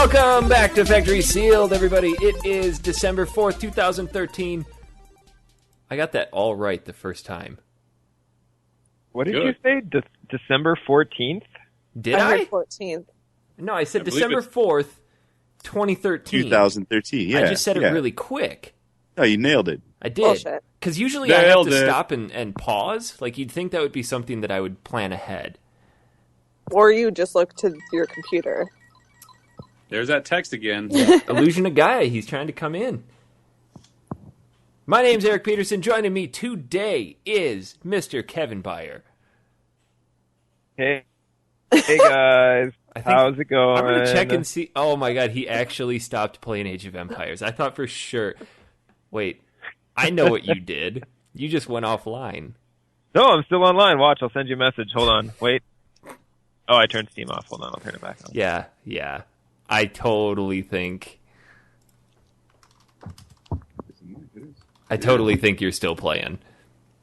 Welcome back to Factory Sealed, everybody. It is December 4th, 2013. I got that all right the first time. What did you say? December 14th? Did I? heard 14th. No, I said December 4th, 2013. 2013, yeah. I just said it really quick. No, you nailed it. I did. Because usually I have to stop and pause. Like, you'd think that would be something that I would plan ahead. Or you just look to your computer. There's that text again. Illusion of Gaia. He's trying to come in. My name's Eric Peterson. Joining me today is Mr. Kevin Byer. Hey guys. How's it going? I'm going to check and see. Oh my god, he actually stopped playing Age of Empires. I thought for sure. Wait, I know what you did. You just went offline. No, I'm still online. Watch, I'll send you a message. Hold on. Wait. Oh, I turned Steam off. Hold on, I'll turn it back on. Yeah. I totally think you're still playing. I'm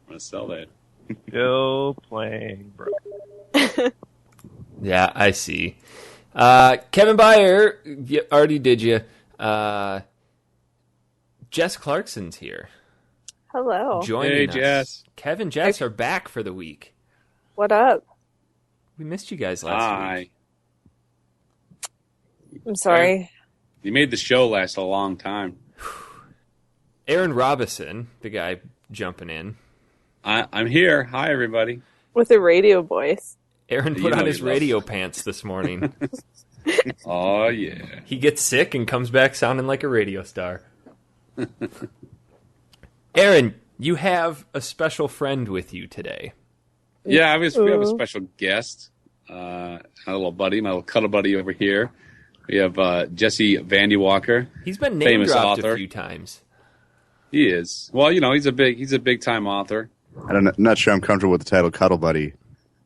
going to sell that. Still playing, bro. Yeah, I see. Kevin Byer, you already did you. Jess Clarkson's here. Hello. Joining us. Jess. Kevin and Jess are back for the week. What up? We missed you guys last week. I'm sorry. You made the show last a long time. Aaron Robison, the guy jumping in. I'm here. Hi, everybody. With a radio voice. Aaron put on his radio pants this morning. Oh, yeah. He gets sick and comes back sounding like a radio star. Aaron, you have a special friend with you today. Yeah, we have a special guest. My little buddy, my little cuddle buddy over here. We have Jesse Vandy Walker. He's been name dropped author. A few times. He is. Well, he's a big time author. I'm not sure I'm comfortable with the title Cuddle Buddy.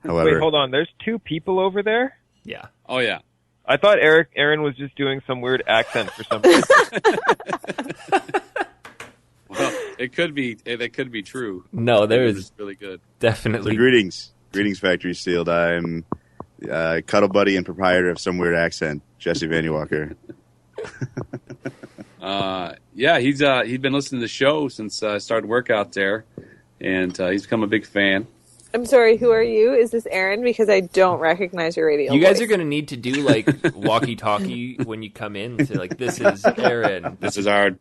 However, Wait, hold on. There's two people over there? Yeah. Oh, yeah. I thought Aaron was just doing some weird accent for some reason. Well, it could be true. No, there is really good. Definitely. So greetings, Factory Sealed. I'm Cuddle Buddy and proprietor of some weird accent, Jesse Vandy Walker. Yeah, he'd been listening to the show since I started work out there, and he's become a big fan. I'm sorry, who are you? Is this Aaron? Because I don't recognize your radio You guys voice. are going to need to do, like, walkie-talkie when you come in. Say, like, this is Aaron. This is our...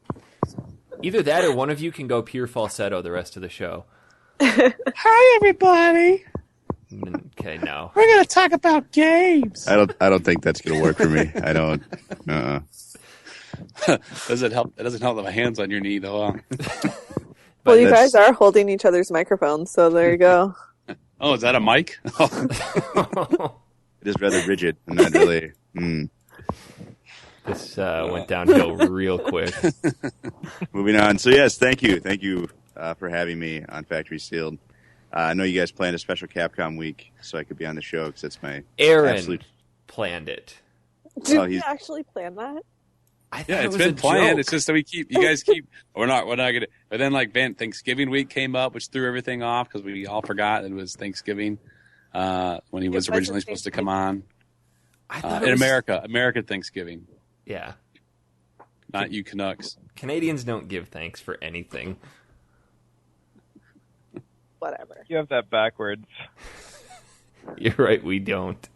Either that or one of you can go pure falsetto the rest of the show. Hi, everybody. Okay, no. We're going to talk about games. I don't think that's going to work for me. I don't. Does it help? It doesn't help that my hand's on your knee, though. Well, you guys are holding each other's microphones, so there you go. Oh, is that a mic? It is rather rigid and not really. This went downhill real quick. Moving on. So yes, thank you for having me on Factory Sealed. I know you guys planned a special Capcom week, so I could be on the show because that's my Aaron planned it. Did you actually plan that? Yeah, it's been planned. It's just that you guys keep. We're not gonna. But then, like, Thanksgiving week came up, which threw everything off because we all forgot it was Thanksgiving when he was originally supposed to come on. I thought in America Thanksgiving. Yeah, not you Canucks. Canadians don't give thanks for anything. Whatever. You have that backwards. You're right. We don't.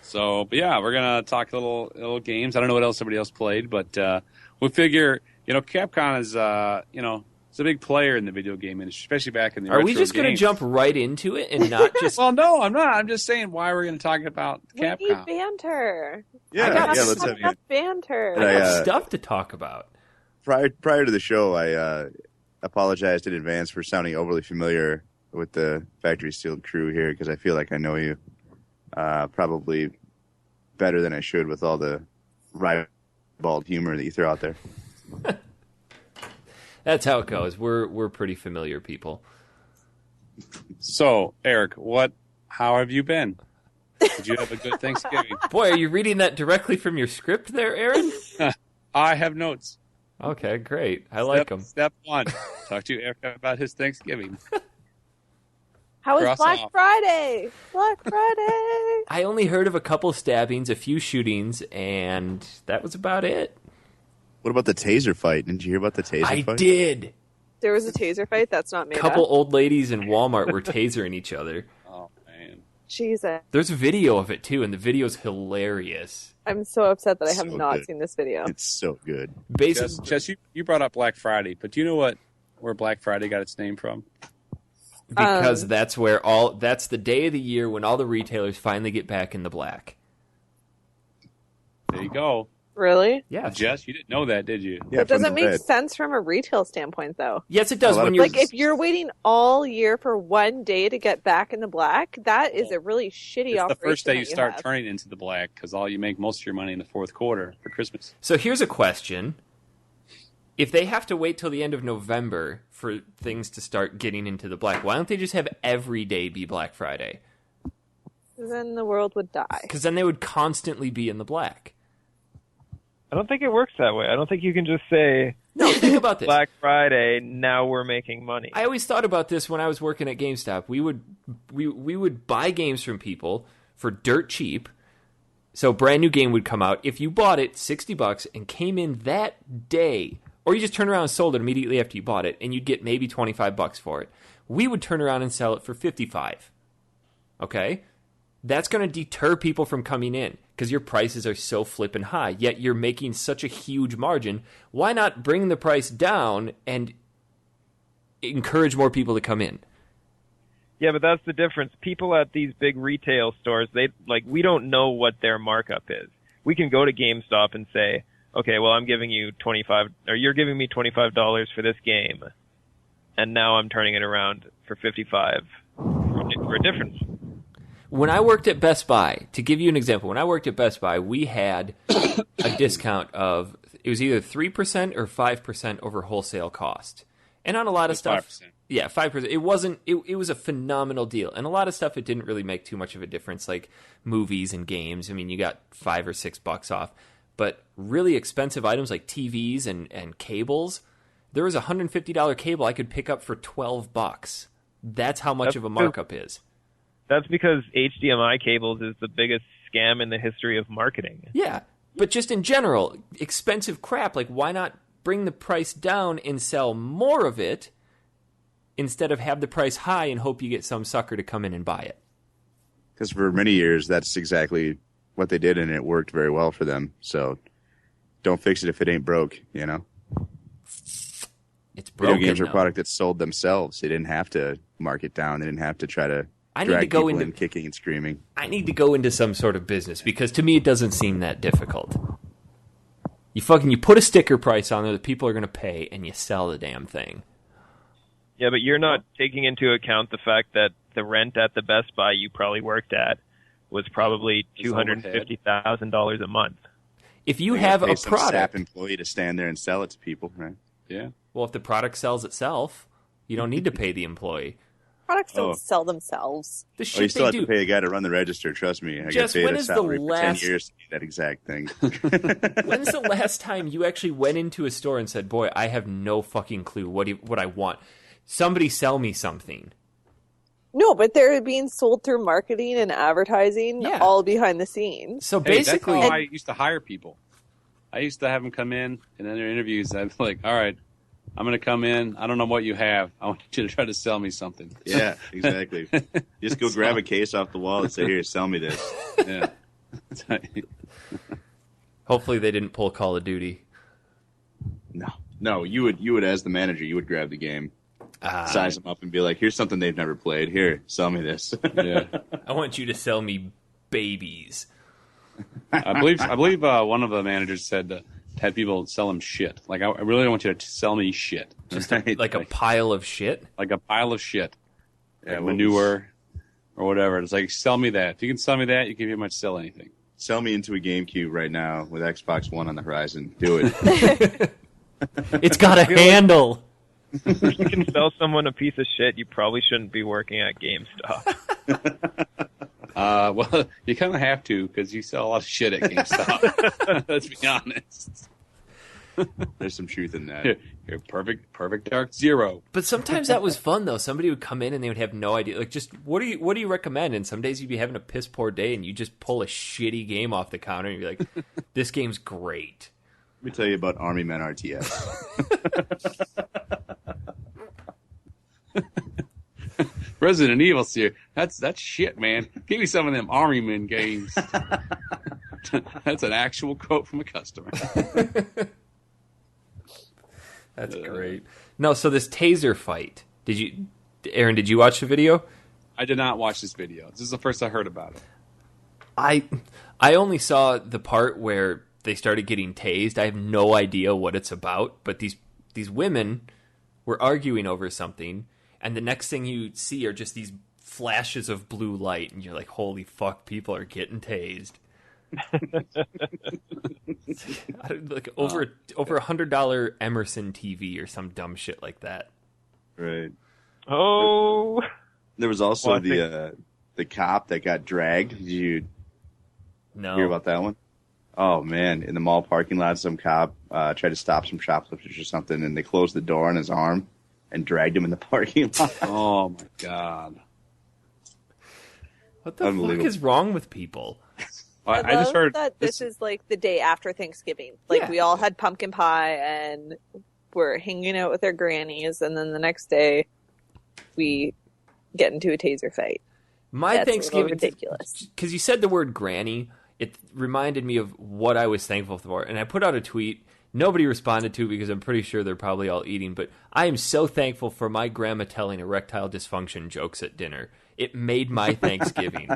So, but yeah, we're gonna talk little games. I don't know what else somebody else played, but we figure, Capcom is, it's a big player in the video game industry, especially back in the. Are we just gonna jump right into it and not just? Well, no, I'm not. I'm just saying why we're gonna talk about Capcom. We need banter. Yeah, let's have you. Banter. I have stuff to talk about. Prior to the show, I apologized in advance for sounding overly familiar with the Factory Sealed crew here because I feel like I know you probably better than I should with all the ribald humor that you throw out there. That's how it goes. We're pretty familiar people. So, Eric, how have you been? Did you have a good Thanksgiving? Boy, are you reading that directly from your script there, Aaron? I have notes. Okay, great. I like them. Step one, talk to Eric about his Thanksgiving. How was Cross Black off. Friday? Black Friday. I only heard of a couple stabbings, a few shootings, and that was about it. What about the taser fight? Didn't you hear about the taser I fight? did. There was a taser fight. That's not made Couple up. old ladies in Walmart were tasering each other. Oh man. Jesus. There's a video of it too, and the video's hilarious. I'm so upset that I have So not good. seen this video. It's so good. Basically, Jess, you brought up Black Friday, but do you know where Black Friday got its name from? because that's the day of the year when all the retailers finally get back in the black. There you go. Really? Yeah. Jess, you didn't know that, did you? Yeah, It doesn't from the make red. sense from a retail standpoint, though. Yes, it does. A lot When of you're Like, if you're waiting all year for one day to get back in the black, that is a really shitty It's operation. the first day you that start have. turning into the black because you make most of your money in the fourth quarter for Christmas. So here's a question. If they have to wait till the end of November for things to start getting into the black, why don't they just have every day be Black Friday? Then the world would die. Because then they would constantly be in the black. I don't think it works that way. I don't think you can just say No, think about this. Black Friday, now we're making money. I always thought about this when I was working at GameStop. We would buy games from people for dirt cheap. So a brand new game would come out. If you bought it $60 and came in that day, or you just turned around and sold it immediately after you bought it, and you'd get maybe $25 for it, we would turn around and sell it for $55. Okay? That's going to deter people from coming in because your prices are so flippin' high, yet you're making such a huge margin. Why not bring the price down and encourage more people to come in? Yeah, but that's the difference. People at these big retail stores, we don't know what their markup is. We can go to GameStop and say, okay, well, I'm giving you you're giving me $25 for this game, and now I'm turning it around for $55 for a difference. When I worked at Best Buy, to give you an example, when I worked at Best Buy, we had a discount of, it was either 3% or 5% over wholesale cost. And on a lot of stuff, 5%. yeah, 5%. It was a phenomenal deal. And a lot of stuff, it didn't really make too much of a difference, like movies and games. I mean, you got $5 or $6 off. But really expensive items like TVs and cables, there was a $150 cable I could pick up for $12. That's how much of a markup is. That's because HDMI cables is the biggest scam in the history of marketing. Yeah, but just in general, expensive crap, like why not bring the price down and sell more of it instead of have the price high and hope you get some sucker to come in and buy it? Because for many years, that's exactly what they did, and it worked very well for them. So don't fix it if it ain't broke, you know? It's broken. Video games are a now. product that sold themselves. They didn't have to mark it down. They didn't have to try to I need to drag go people into in kicking and screaming. I need to go into some sort of business because to me it doesn't seem that difficult. You put a sticker price on there that people are going to pay and you sell the damn thing. Yeah, but you're not taking into account the fact that the rent at the Best Buy you probably worked at was probably $250,000 a month. If you They have gotta pay a some SAP product, employee to stand there and sell it to people, right? Yeah. well, if the product sells itself, you don't need to pay the employee. Products don't Oh. sell themselves. The Oh, you shit still they have do. to pay a guy to run the register. Trust me, I Jess, got paid when a is the salary for 10 last- years to do that exact thing. When's the last time you actually went into a store and said, "Boy, I have no fucking clue what I want. Somebody sell me something." No, but they're being sold through marketing and advertising, Yeah. all behind the scenes. So Hey, that's basically, how I used to hire people. I used to have them come in, and in their interviews, I'd be like, all right, I'm going to come in. I don't know what you have. I want you to try to sell me something. Yeah, exactly. Just go grab a case off the wall and say, "Here, sell me this." Yeah. hopefully they didn't pull Call of Duty. No, you would as the manager, you would grab the game, size them up, and be like, "Here's something they've never played. Here, sell me this." Yeah. I want you to sell me babies. I believe one of the managers said had people sell him shit. Like, I really don't want you to sell me shit. Right. Like a pile of shit. Like a pile of shit. Yeah, Like well, manure or whatever. It's like, sell me that. If you can sell me that, you can pretty much sell anything. Sell me into a GameCube right now with Xbox One on the horizon. Do it. It's got a handle. If you can sell someone a piece of shit, you probably shouldn't be working at GameStop. Well, you kind of have to because you sell a lot of shit at GameStop. Let's be honest. There's some truth in that. You're perfect dark zero. But sometimes that was fun though. Somebody would come in and they would have no idea. Like, just what do you recommend? And some days you'd be having a piss poor day and you just pull a shitty game off the counter and you'd be like, "This game's great." Let me tell you about Army Men RTS. Resident Evil here. That's shit, man. Give me some of them Army Men games. That's an actual quote from a customer. That's great. No, so this taser fight. Aaron, did you watch the video? I did not watch this video. This is the first I heard about it. I only saw the part where they started getting tased. I have no idea what it's about, but these women were arguing over something, and the next thing you see are just these flashes of blue light, and you're like, holy fuck, people are getting tased. Like over $100 Emerson TV or some dumb shit like that. Right. Oh. There was also the cop that got dragged. Did you hear about that one? Oh man! In the mall parking lot, some cop tried to stop some shoplifters or something, and they closed the door on his arm and dragged him in the parking lot. Oh my god! What the fuck is wrong with people? I just heard that this is like the day after Thanksgiving. Like we all had pumpkin pie and we're hanging out with our grannies, and then the next day we get into a taser fight. That's Thanksgiving ridiculous. Because you said the word granny, it reminded me of what I was thankful for, and I put out a tweet. Nobody responded to it because I'm pretty sure they're probably all eating, but I am so thankful for my grandma telling erectile dysfunction jokes at dinner. It made my Thanksgiving.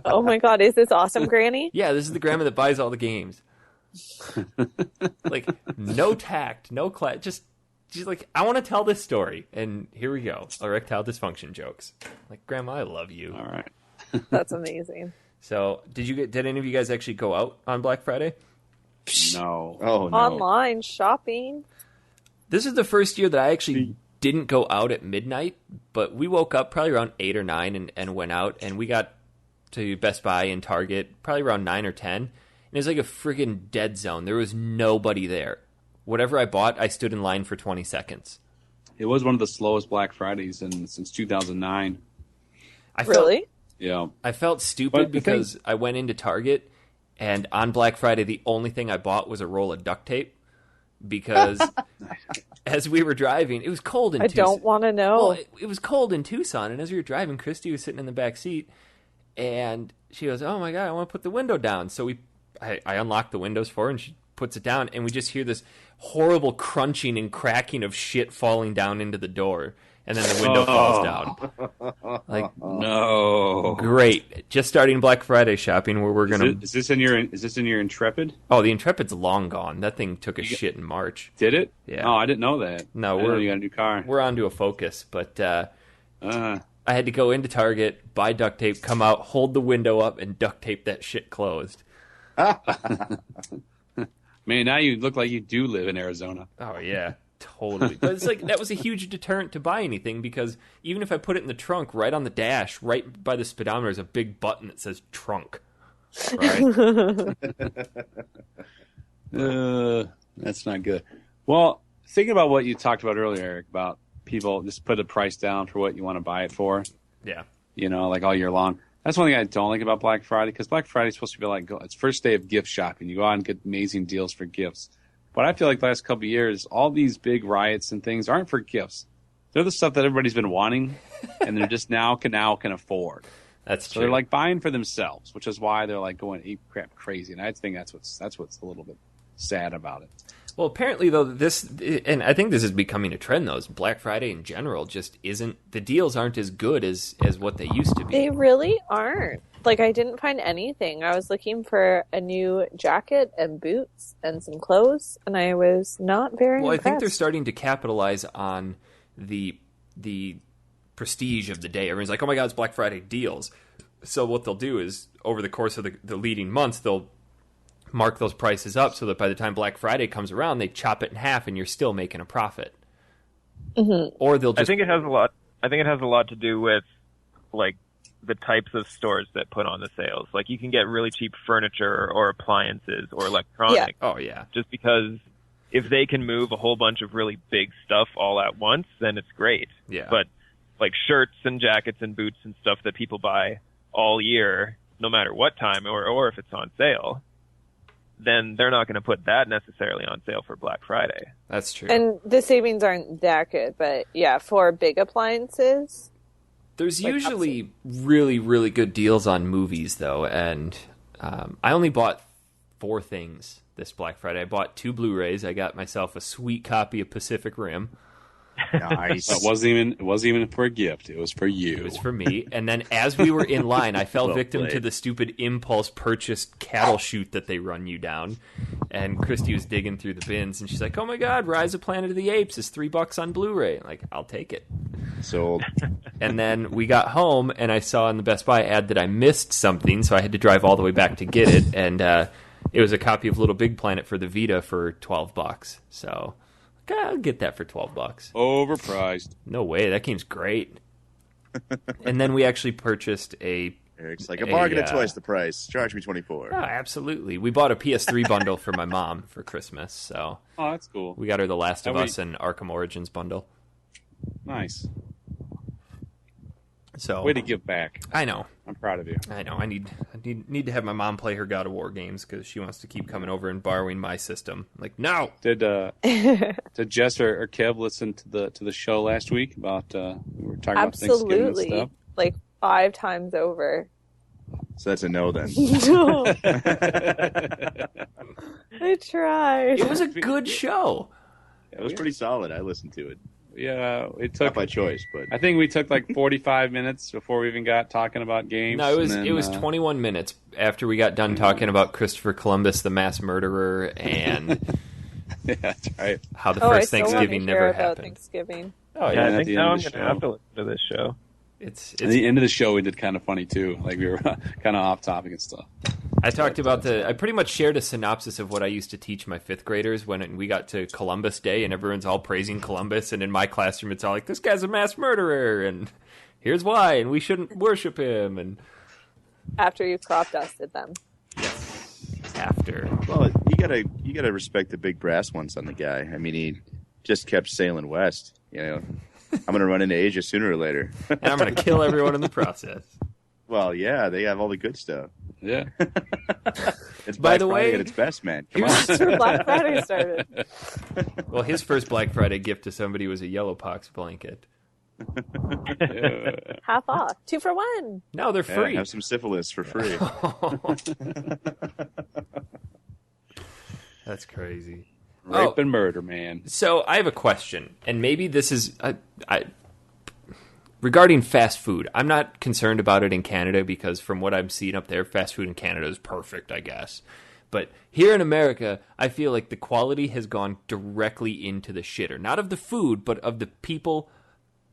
Oh my god, is this awesome, Granny? Yeah, this is the grandma that buys all the games. Like, no tact, no class, just she's like, I want to tell this story, and here we go, erectile dysfunction jokes. Like, Grandma, I love you. All right. That's amazing. So, did any of you guys actually go out on Black Friday? No. Oh, no. Online shopping. This is the first year that I actually didn't go out at midnight, but we woke up probably around 8 or 9 and went out, and we got to Best Buy and Target probably around 9 or 10, and it was like a friggin' dead zone. There was nobody there. Whatever I bought, I stood in line for 20 seconds. It was one of the slowest Black Fridays since 2009. Really? Yeah. I felt stupid because I went into Target, and on Black Friday, the only thing I bought was a roll of duct tape, because as we were driving, it was cold in Tucson. I don't want to know. Well, it was cold in Tucson, and as we were driving, Christy was sitting in the back seat, and she goes, oh my God, I want to put the window down. So I unlocked the windows for her, and she puts it down, and we just hear this horrible crunching and cracking of shit falling down into the door, and then the window falls down. Like, no, great! Just starting Black Friday shopping, where we're gonna. Is this in your Intrepid? Oh, the Intrepid's long gone. That thing took a shit in March. Did it? Yeah. Oh, I didn't know that. No, you got a new car. We're onto a Focus, but I had to go into Target, buy duct tape, come out, hold the window up, and duct tape that shit closed. Man, now you look like you do live in Arizona. Oh, yeah, totally. But it's like, that was a huge deterrent to buy anything, because even if I put it in the trunk, right on the dash, right by the speedometer, is a big button that says trunk. Right? That's not good. Well, thinking about what you talked about earlier, Eric, about people just put a price down for what you want to buy it for. Yeah. You know, like all year long. That's one thing I don't like about Black Friday, because Black Friday is supposed to be like, it's first day of gift shopping. You go out and get amazing deals for gifts. But I feel like the last couple of years, all these big riots and things aren't for gifts. They're the stuff that everybody's been wanting, and they're just now can afford. That's true. So they're like buying for themselves, which is why they're like going ape crap crazy. And I think that's what's a little bit sad about it. Well, apparently, though, and I think this is becoming a trend, though, is Black Friday in general just isn't, the deals aren't as good as what they used to be. They really aren't. Like, I didn't find anything. I was looking for a new jacket and boots and some clothes, and I was not very impressed. I think they're starting to capitalize on the prestige of the day. Everyone's like, oh my God, it's Black Friday deals. So what they'll do is, over the course of the leading months, they'll mark those prices up so that by the time Black Friday comes around, they chop it in half and you're still making a profit. Mm-hmm. Or they'll just... I think it has a lot to do with, like, the types of stores that put on the sales. Like, you can get really cheap furniture or appliances or electronics. Yeah. Oh, yeah. Just because if they can move a whole bunch of really big stuff all at once, then it's great. Yeah. But like shirts and jackets and boots and stuff that people buy all year, no matter what time or if it's on sale, then they're not going to put that necessarily on sale for Black Friday. That's true. And the savings aren't that good, but yeah, for big appliances, there's usually really, really good deals on movies, though, and I only bought 4 things this Black Friday. I bought 2 Blu-rays. I got myself a sweet copy of Pacific Rim. Nice. It wasn't even for a gift. It was for you. It was for me. And then as we were in line, I fell victim to the stupid impulse purchase cattle chute that they run you down. And Christy was digging through the bins, and she's like, "Oh my God, Rise of Planet of the Apes is $3 on Blu-ray." I'm like, I'll take it. Sold. And then we got home, and I saw in the Best Buy ad that I missed something, so I had to drive all the way back to get it. And it was a copy of Little Big Planet for the Vita for $12. So I'll get that for $12. Overpriced. No way, that game's great. And then we actually purchased Eric's like, a bargain at twice the price. Charge me $24. Oh, absolutely. We bought a PS3 bundle for my mom for Christmas. So oh, that's cool. We got her The Last of Us and Arkham Origins bundle. Nice. So way to give back. I know. I'm proud of you. I know. I need to have my mom play her God of War games because she wants to keep coming over and borrowing my system. I'm like, no. Did Jess or Kev listen to the show last week about we were talking about Thanksgiving and stuff? Like 5 times over. So that's a no then. No. I tried. It was a good show. It was pretty solid. I listened to it. Yeah, it took not by choice, but I think we took like 45 minutes before we even got talking about games. No, it was 21 minutes after we got done talking about Christopher Columbus, the mass murderer, and yeah, that's right. How the first Thanksgiving never happened. Thanksgiving. Oh yeah, I think now I'm going to have to listen to this show. It's at the end of the show we did kind of funny too, like we were kind of off topic and stuff. I talked about I pretty much shared a synopsis of what I used to teach my 5th graders when we got to Columbus Day and everyone's all praising Columbus, and in my classroom it's all like, this guy's a mass murderer and here's why, and we shouldn't worship him. And after you crop dusted them. Yes. After. Well, you gotta respect the big brass ones on the guy. I mean, he just kept sailing west, you know. I'm going to run into Asia sooner or later. And I'm going to kill everyone in the process. Well, yeah, they have all the good stuff. Yeah. It's By the way, at its best, man. Come on. That's where Black Friday started. Well, his first Black Friday gift to somebody was a Yellowpox blanket. Yeah. Half off. 2 for 1. No, they're free. Have some syphilis for free. That's crazy. Rape and murder, man. So I have a question, and maybe this is regarding fast food. I'm not concerned about it in Canada because from what I'm seeing up there, fast food in Canada is perfect, I guess. But here in America, I feel like the quality has gone directly into the shitter. Not of the food, but of the people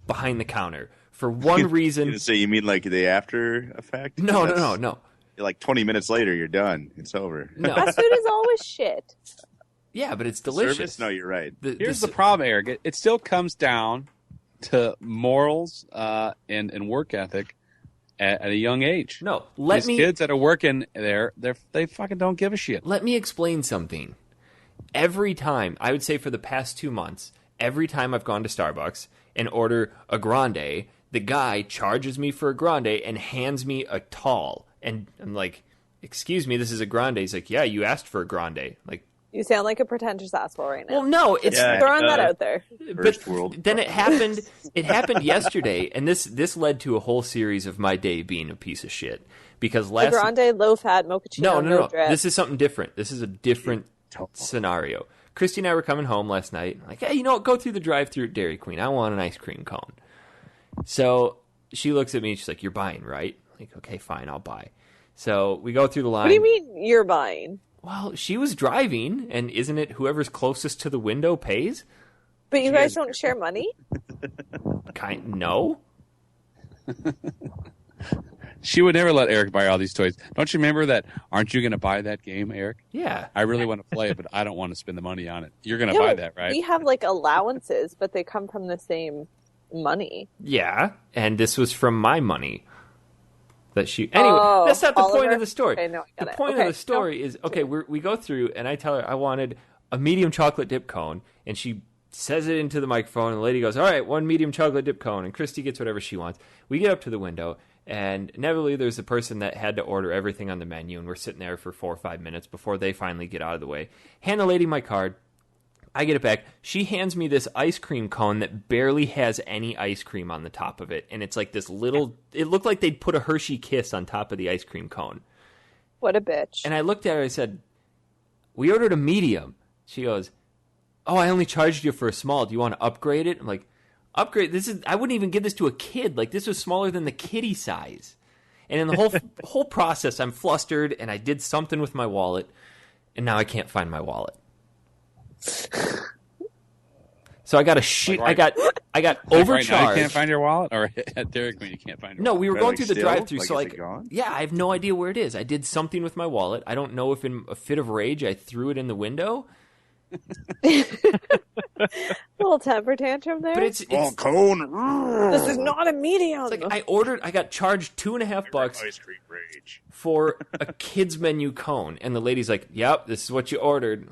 behind the counter. For one reason... So you mean like the after effect? No. Like 20 minutes later, you're done. It's over. No. Fast food is always shit. Yeah, but it's delicious. Service? No, you're right. Here's the problem, Eric. It still comes down to morals and work ethic at a young age. No, These kids that are working there, they fucking don't give a shit. Let me explain something. Every time, I would say for the past 2 months, every time I've gone to Starbucks and order a grande, the guy charges me for a grande and hands me a tall. And I'm like, excuse me, this is a grande. He's like, yeah, you asked for a grande. Like, you sound like a pretentious asshole right now. well, no, it's throwing that out there. First world. Then it happened. It happened yesterday, and this led to a whole series of my day being a piece of shit because The grande, low fat, mochaccino, no. drip. This is something different. This is a different scenario. Christy and I were coming home last night. Like, hey, you know what? Go through the drive-thru at Dairy Queen. I want an ice cream cone. So she looks at me and she's like, "You're buying, right?" I'm like, okay, fine, I'll buy. So we go through the line. What do you mean you're buying? Well, she was driving, and isn't it whoever's closest to the window pays? But you guys don't share money? No. She would never let Eric buy all these toys. Don't you remember that? Aren't you going to buy that game, Eric? Yeah. I really want to play it, but I don't want to spend the money on it. You're going to buy that, right? We have like allowances, but they come from the same money. Yeah, and this was from my money. That she anyway. That's not the point of the story. Okay, no, I got the it. point Okay, of the story is okay. We go through, and I tell her I wanted a medium chocolate dip cone, and she says it into the microphone, and the lady goes, all right, 1 medium chocolate dip cone, and Christy gets whatever she wants. We get up to the window, and inevitably there's the person that had to order everything on the menu, and we're sitting there for 4 or 5 minutes before they finally get out of the way. Hand the lady my card. I get it back. She hands me this ice cream cone that barely has any ice cream on the top of it, and it's like this little... It looked like they'd put a Hershey Kiss on top of the ice cream cone. What a bitch. And I looked at her, I said, we ordered a medium. She goes, oh, I only charged you for a small. Do you want to upgrade it? I'm like, upgrade? I wouldn't even give this to a kid. Like, this was smaller than the kiddie size. And in the whole process, I'm flustered, and I did something with my wallet, and now I can't find my wallet. So I got I got overcharged. Right now you can't find your wallet, or at Dairy Queen you can't find your wallet? No, we were going through the drive-thru, like, so is it gone? yeah, I have no idea where it is. I did something with my wallet. I don't know if in a fit of rage I threw it in the window. Little temper tantrum there. But it's cone. This is not a medium. It's like I got charged $2.50 Ice cream rage. for a kids menu cone, and the lady's like, "Yep, this is what you ordered."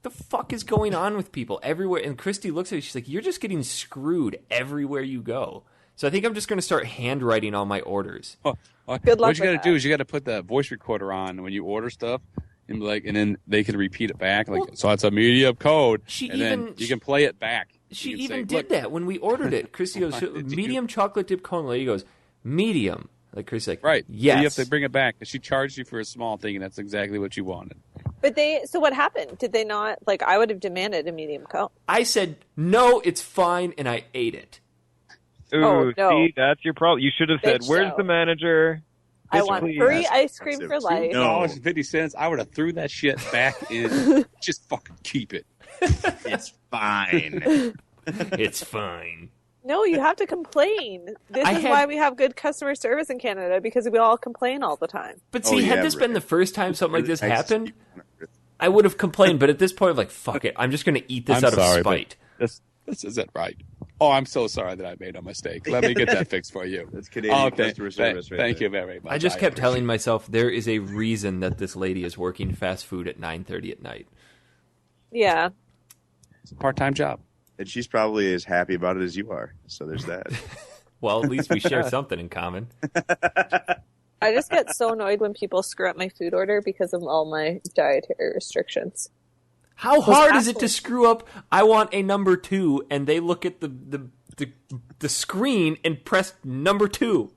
The fuck is going on with people everywhere? And Christy looks at me, she's like, "You're just getting screwed everywhere you go." So I think I'm just going to start handwriting all my orders. Good luck. What you got to do is you got to put the voice recorder on when you order stuff, and then they can repeat it back. Like, so it's a medium code, then you can play it back. She even did that when we ordered it. Christy goes, medium chocolate dip cone. Lady goes, medium. Like Christy's like, right. Yes. So you have to bring it back. She charged you for a small thing, and that's exactly what you wanted. But so what happened? Did they not, like, I would have demanded a medium cone. I said, no, it's fine, and I ate it. Ooh, no. See, that's your problem. You should have said, "Where's the manager?" I want free ice cream for life. $2.50. I would have threw that shit back in. Just fucking keep it. It's fine. It's fine. No, you have to complain. This is why we have good customer service in Canada, because we all complain all the time. But see, had this been the first time something like this happened, I would have complained. But at this point, I'm like, fuck it. I'm just going to eat this out of spite. This isn't right. Oh, I'm so sorry that I made a mistake. Let me get that fixed for you. That's Canadian customer service Thank you very much. I just kept telling myself there is a reason that this lady is working fast food at 9:30 at night. Yeah. It's a part-time job. And she's probably as happy about it as you are. So there's that. Well, at least we share something in common. I just get so annoyed when people screw up my food order because of all my dietary restrictions. How hard is it to screw up, I want a number 2, and they look at the screen and press number 2?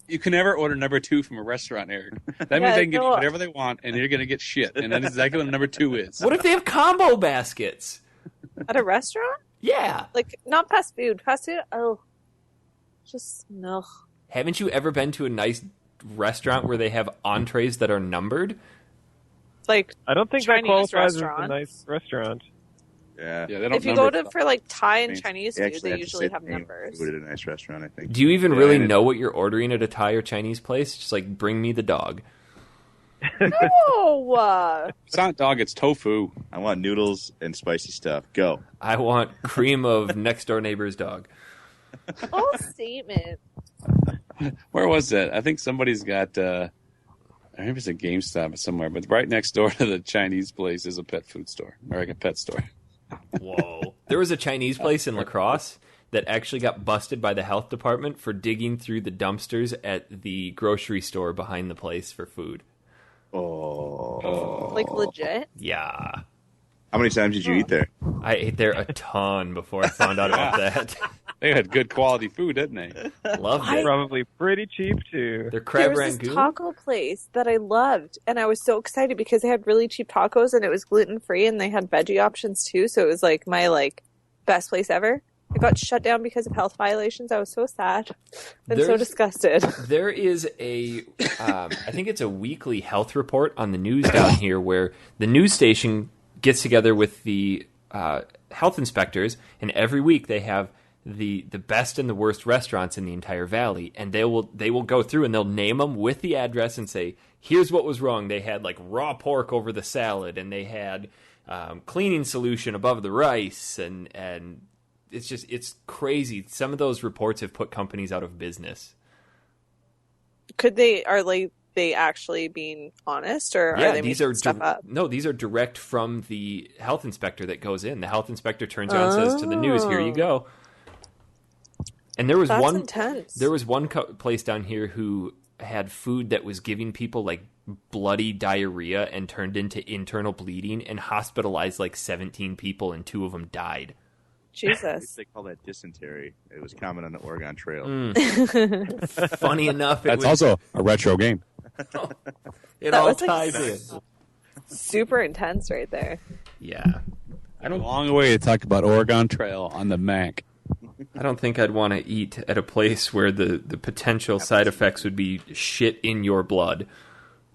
You can never order number 2 from a restaurant, Eric. That means they can give you whatever they want, and you're going to get shit. And that's exactly what number 2 is. What if they have combo baskets? At a restaurant? Yeah. Like, not fast food. Fast food? Oh. Just, no. Haven't you ever been to a nice restaurant where they have entrees that are numbered? Like, I don't think Chinese that qualifies restaurant. as a nice restaurant. Yeah. They don't if you go to for like Thai and Chinese food, they usually have numbers. Food at a nice restaurant, I think. Do you even really know what you're ordering at a Thai or Chinese place? Just like, bring me the dog. No! It's not dog, it's tofu. I want noodles and spicy stuff. Go. I want cream of next door neighbor's dog. All statement. Where was that? I think somebody's got, I think it's a GameStop somewhere, but right next door to the Chinese place is a pet food store, or like a pet store. Whoa. There was a Chinese place in La Crosse that actually got busted by the health department for digging through the dumpsters at the grocery store behind the place for food. Oh. Like, legit? Yeah. How many times did you eat there? I ate there a ton before I found out about that. They had good quality food, didn't they? Loved it. Probably pretty cheap, too. Their crab there was rangoon. this taco place that I loved, and I was so excited because they had really cheap tacos, and it was gluten-free, and they had veggie options, too, so it was, like, my, best place ever. It got shut down because of health violations. I was so sad and so disgusted. There is I think it's a weekly health report on the news down here where the news station gets together with the health inspectors, and every week they have the best and the worst restaurants in the entire valley, and they will go through and they'll name them with the address and say, here's what was wrong. They had raw pork over the salad, and they had cleaning solution above the rice, and it's crazy. Some of those reports have put companies out of business. Are they they actually being honest, or yeah, are they these making are stuff up? No, these are direct from the health inspector that goes in. The health inspector turns around and says to the news, "Here you go." And That's intense. There was one place down here who had food that was giving people like bloody diarrhea and turned into internal bleeding and hospitalized like 17 people and 2 of them died. Jesus. They call that dysentery. It was common on the Oregon Trail. Funny enough, that's also a retro game. It all ties in. Super intense right there. Yeah. A long way to talk about Oregon Trail on the Mac. I don't think I'd want to eat at a place where the potential side effects would be shit in your blood.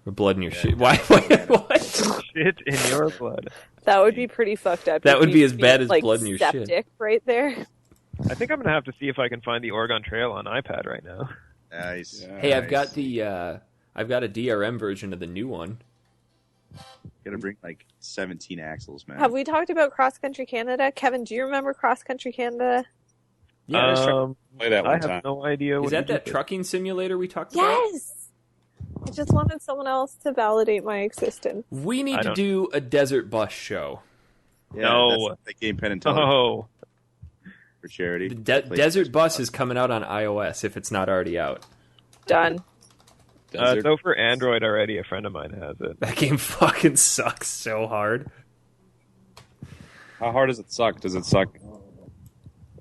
Or blood in your shit. Why? What? Shit in your blood. That would be pretty fucked up. That would be as bad as like, blood in your septic shit. right there. I think I'm going to have to see if I can find the Oregon Trail on iPad right now. Nice. Yeah. Hey, I've got a DRM version of the new one. Gotta bring like 17 axles, man. Have we talked about Cross Country Canada? Kevin, do you remember Cross Country Canada? Yeah, play that one I time. have no idea. Is that trucking simulator we talked about? Yes! I just wanted someone else to validate my existence. We need to do a desert bus show. Yeah, No. that's the game Penn and Teller Oh, for charity. The Desert Bus is coming out on iOS if it's not already out. Done. it's out for Android already. A friend of mine has it. That game fucking sucks so hard. How hard does it suck? Does it suck?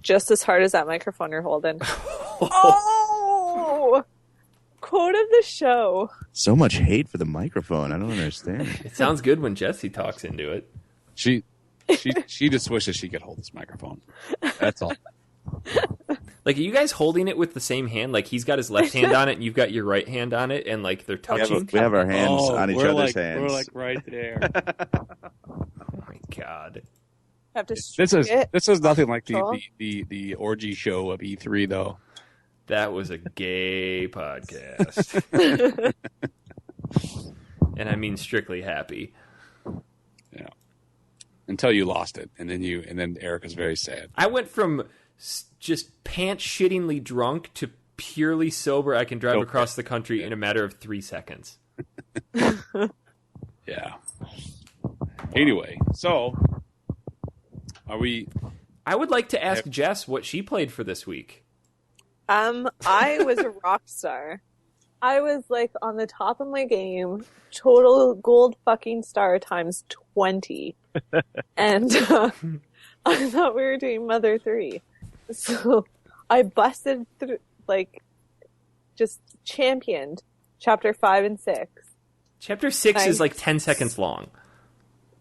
Just as hard as that microphone you're holding. Oh! Quote of the show. So much hate for the microphone. I don't understand. It sounds good when Jesse talks into it. She just wishes she could hold this microphone. That's all. Like, are you guys holding it with the same hand? Like, he's got his left hand on it, and you've got your right hand on it, and, like, they're touching? We have our hands on each other's hands. We're, like, right there. Oh, my God. Have to This is nothing like the orgy show of E3, though. That was a gay podcast. And I mean strictly happy. Yeah. Until you lost it, and then Eric was very sad. I went from just pants-shittingly drunk to purely sober. I can drive across the country in a matter of 3 seconds. Yeah. Anyway, so are we? I would like to ask Jess what she played for this week. I was a rock star. I was like on the top of my game, total gold fucking star times 20. And I thought we were doing Mother 3. So I busted through, like, just championed chapter 5 and 6. Chapter 6 is like 10 seconds long.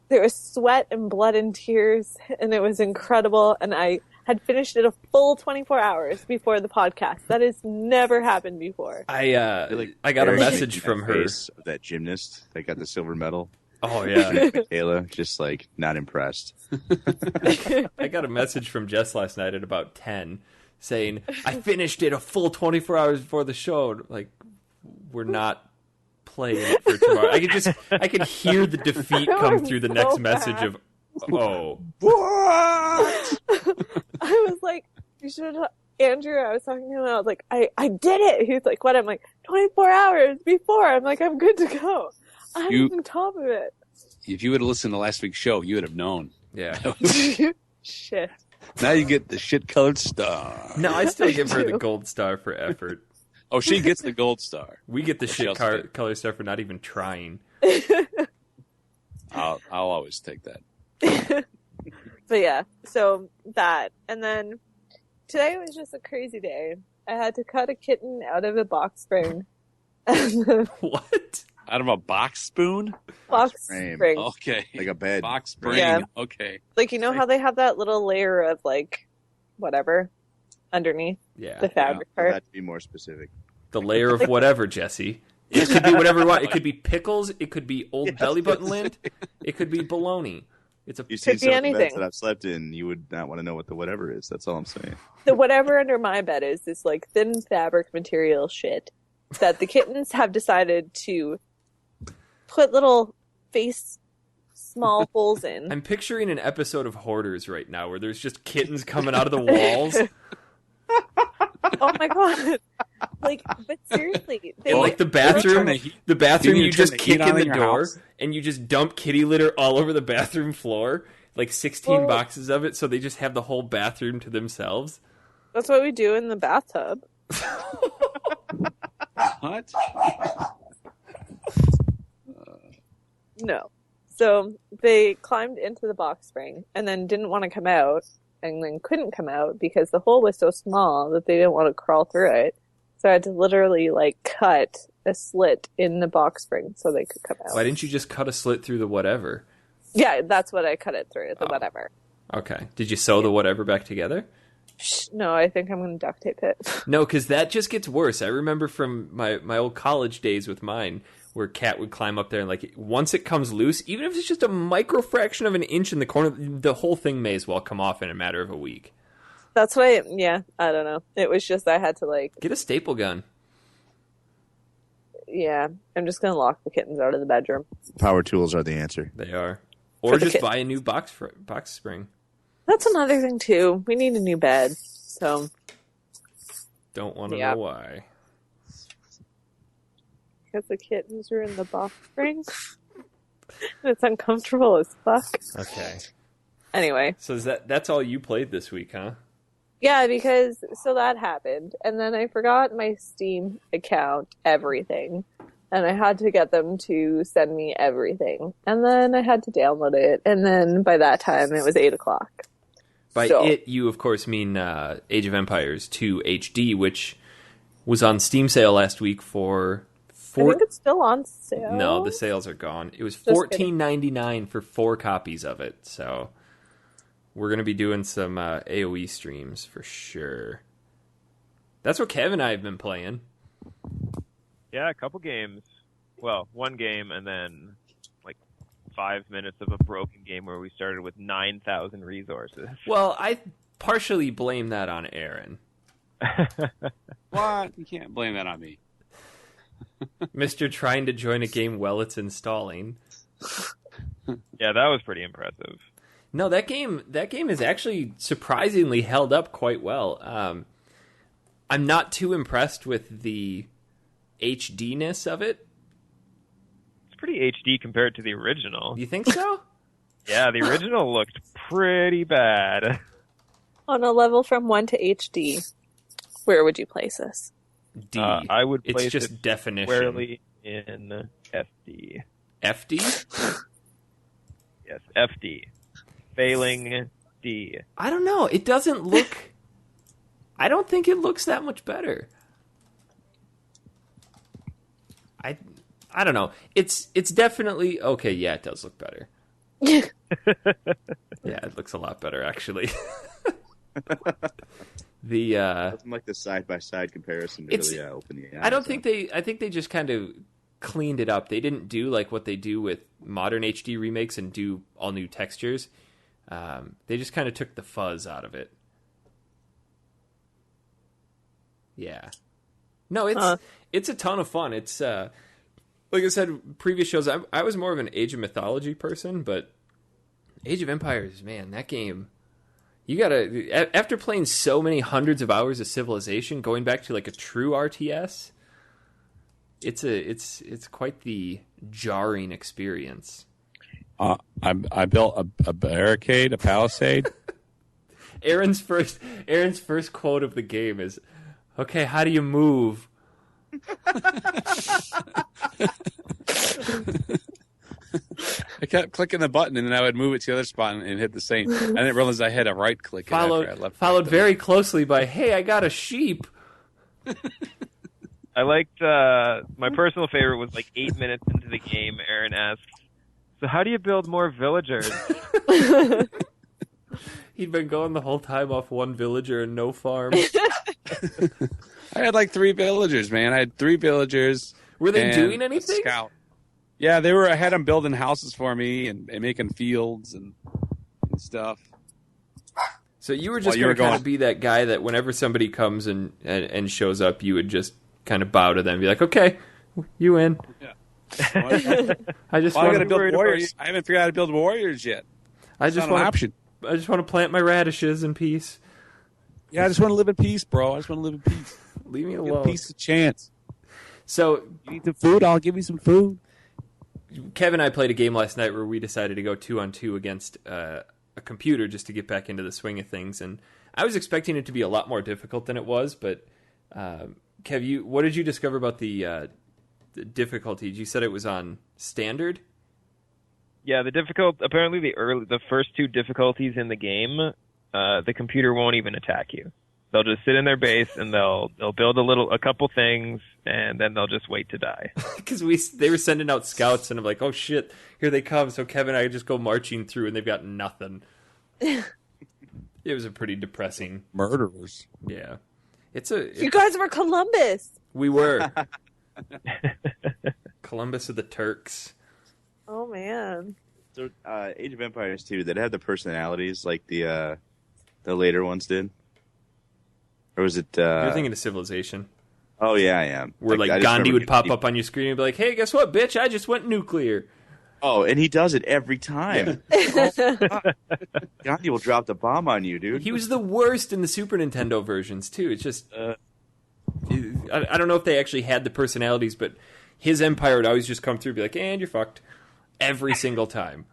There was sweat and blood and tears, and it was incredible. And I had finished it a full 24 hours before the podcast. That has never happened before. I got a message from her. That gymnast that got the silver medal. Oh, yeah. Michaela, just like not impressed. I got a message from Jess last night at about 10 saying, I finished it a full 24 hours before the show. Like, we're not playing it for tomorrow. I could hear the defeat come through the next message of, oh. What? I was like, you should have, Andrew, I was talking to him, and I was like, I did it. He was like, what? I'm like, 24 hours before. I'm like, I'm good to go. I'm on top of it. If you would have listened to last week's show, you would have known. Yeah. Shit. Now you get the shit-colored star. No, I still give her the gold star for effort. Oh, she gets the gold star. We get the shit color star for not even trying. I'll always take that. But yeah, so that. And then today was just a crazy day. I had to cut a kitten out of a box spring. What? Out of a box spoon? Box spring. Okay. Like a bed. Box spring. Yeah. Okay. Like, you know how they have that little layer of, like, whatever underneath the fabric part? You have to be more specific. The layer of whatever, Jesse. It could be whatever you want. It could be pickles. It could be old belly button lint. It could be bologna. You've seen some of the beds that I've slept in. You would not want to know what the whatever is. That's all I'm saying. The whatever under my bed is this, like, thin fabric material shit that the kittens have decided to put little small holes in. I'm picturing an episode of Hoarders right now where there's just kittens coming out of the walls. Oh my god. But seriously, and like the bathroom, you just kick in the door and you just dump kitty litter all over the bathroom floor, like 16 boxes of it, so they just have the whole bathroom to themselves. That's what we do in the bathtub. What? No. So they climbed into the box spring and then didn't want to come out and then couldn't come out because the hole was so small that they didn't want to crawl through it. So I had to literally cut a slit in the box spring so they could come out. Why didn't you just cut a slit through the whatever? Yeah, that's what I cut it through, the whatever. Okay. Did you sew the whatever back together? No, I think I'm going to duct tape it. No, because that just gets worse. I remember from my old college days with mine, where Kat would climb up there and once it comes loose, even if it's just a microfraction of an inch in the corner, the whole thing may as well come off in a matter of a week. That's why, I don't know. It was just I had to get a staple gun. Yeah, I'm just going to lock the kittens out of the bedroom. Power tools are the answer. They are. Or just buy a new box spring. That's another thing, too. We need a new bed, so... Don't want to know why. Because the kittens are in the box spring. It's uncomfortable as fuck. Okay. Anyway. So that's all you played this week, huh? Yeah, because... So that happened. And then I forgot my Steam account, everything. And I had to get them to send me everything. And then I had to download it. And then by that time, it was 8 o'clock. By it, you, of course, mean Age of Empires 2 HD, which was on Steam sale last week for... I think it's still on sale. No, the sales are gone. It was $14.99 for 4 copies of it. So we're going to be doing some AoE streams for sure. That's what Kev and I have been playing. Yeah, a couple games. Well, one game and then 5 minutes of a broken game where we started with 9,000 resources. Well, I partially blame that on Aaron. What? You can't blame that on me. Mr. trying to join a game while it's installing. Yeah, that was pretty impressive. No, that game is actually surprisingly held up quite well. I'm not too impressed with the HD-ness of it. It's pretty HD compared to the original. You think so? Yeah, the original looked pretty bad. On a level from 1 to HD, where would you place this? D. I would place it's just it definition. squarely in FD. FD? Yes, FD. Failing D. I don't know. It doesn't look... I don't think it looks that much better. I don't know. It's definitely... Okay, yeah, it does look better. Yeah, it looks a lot better, actually. Nothing like the side-by-side comparison to really open the eyes. I think they just kind of cleaned it up. They didn't do what they do with modern HD remakes and do all new textures. They just kind of took the fuzz out of it. Yeah. No, it's a ton of fun. It's like I said, previous shows, I was more of an Age of Mythology person, but Age of Empires, man, that game, you gotta, after playing so many hundreds of hours of Civilization, going back to a true RTS, it's quite the jarring experience. I built a barricade, a palisade. Aaron's first quote of the game is, "Okay, how do you move?" I kept clicking the button, and then I would move it to the other spot and hit the same. I didn't realize I had a right click. Followed very closely by, "Hey, I got a sheep." I liked my personal favorite was 8 minutes into the game. Aaron asks, "So how do you build more villagers?" He'd been going the whole time off one villager and no farm. I had 3 villagers, man. I had 3 villagers. Were they doing anything? Scout. Yeah, they were. I had them building houses for me and making fields and stuff. So you were just going to kind of be that guy that whenever somebody comes and shows up, you would just kind of bow to them and be like, "Okay, you in." Yeah. I got to build warriors. I haven't figured out how to build warriors yet. I just want to plant my radishes in peace. Yeah, I just want to live in peace, bro. I just want to live in peace. Leave me Give alone. peace a chance. So you need some food? I'll give you some food. Kevin and I played a game last night where we decided to go 2-on-2 against a computer just to get back into the swing of things, and I was expecting it to be a lot more difficult than it was. But Kev, what did you discover about the difficulty? You said it was on standard. Yeah, apparently the first 2 difficulties in the game, the computer won't even attack you. They'll just sit in their base and they'll build a couple things, and then they'll just wait to die. Because they were sending out scouts, and I'm like, oh shit, here they come. So Kevin and I just go marching through, and they've got nothing. It was a pretty depressing murderers. Yeah, you guys were Columbus. We were Columbus of the Turks. Oh man. So Age of Empires 2, did it have the personalities like the later ones did? Or was it... You're thinking of Civilization. Oh, yeah, I am. Where Gandhi would pop up on your screen and be like, hey, guess what, bitch? I just went nuclear. Oh, and he does it every time. Gandhi will drop the bomb on you, dude. He was the worst in the Super Nintendo versions, too. It's just... I don't know if they actually had the personalities, but his empire would always just come through and be like, and you're fucked. Every single time.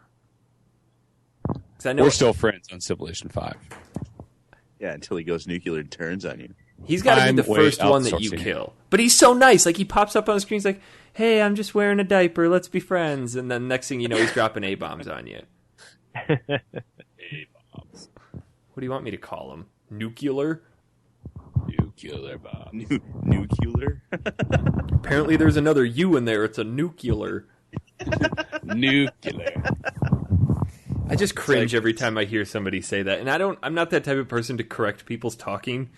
We're still friends on Civilization 5. Yeah, until he goes nuclear and turns on you. He's got to be the first one that you kill. But he's so nice. Like, he pops up on the screen. He's like, hey, I'm just wearing a diaper. Let's be friends. And then next thing you know, he's dropping A-bombs on you. A-bombs. What do you want me to call him? Nuclear? Nuclear bomb. Nuclear? Apparently there's another U in there. It's a nuclear. Nuclear. I just cringe every time I hear somebody say that, and I'm not that type of person to correct people's talking,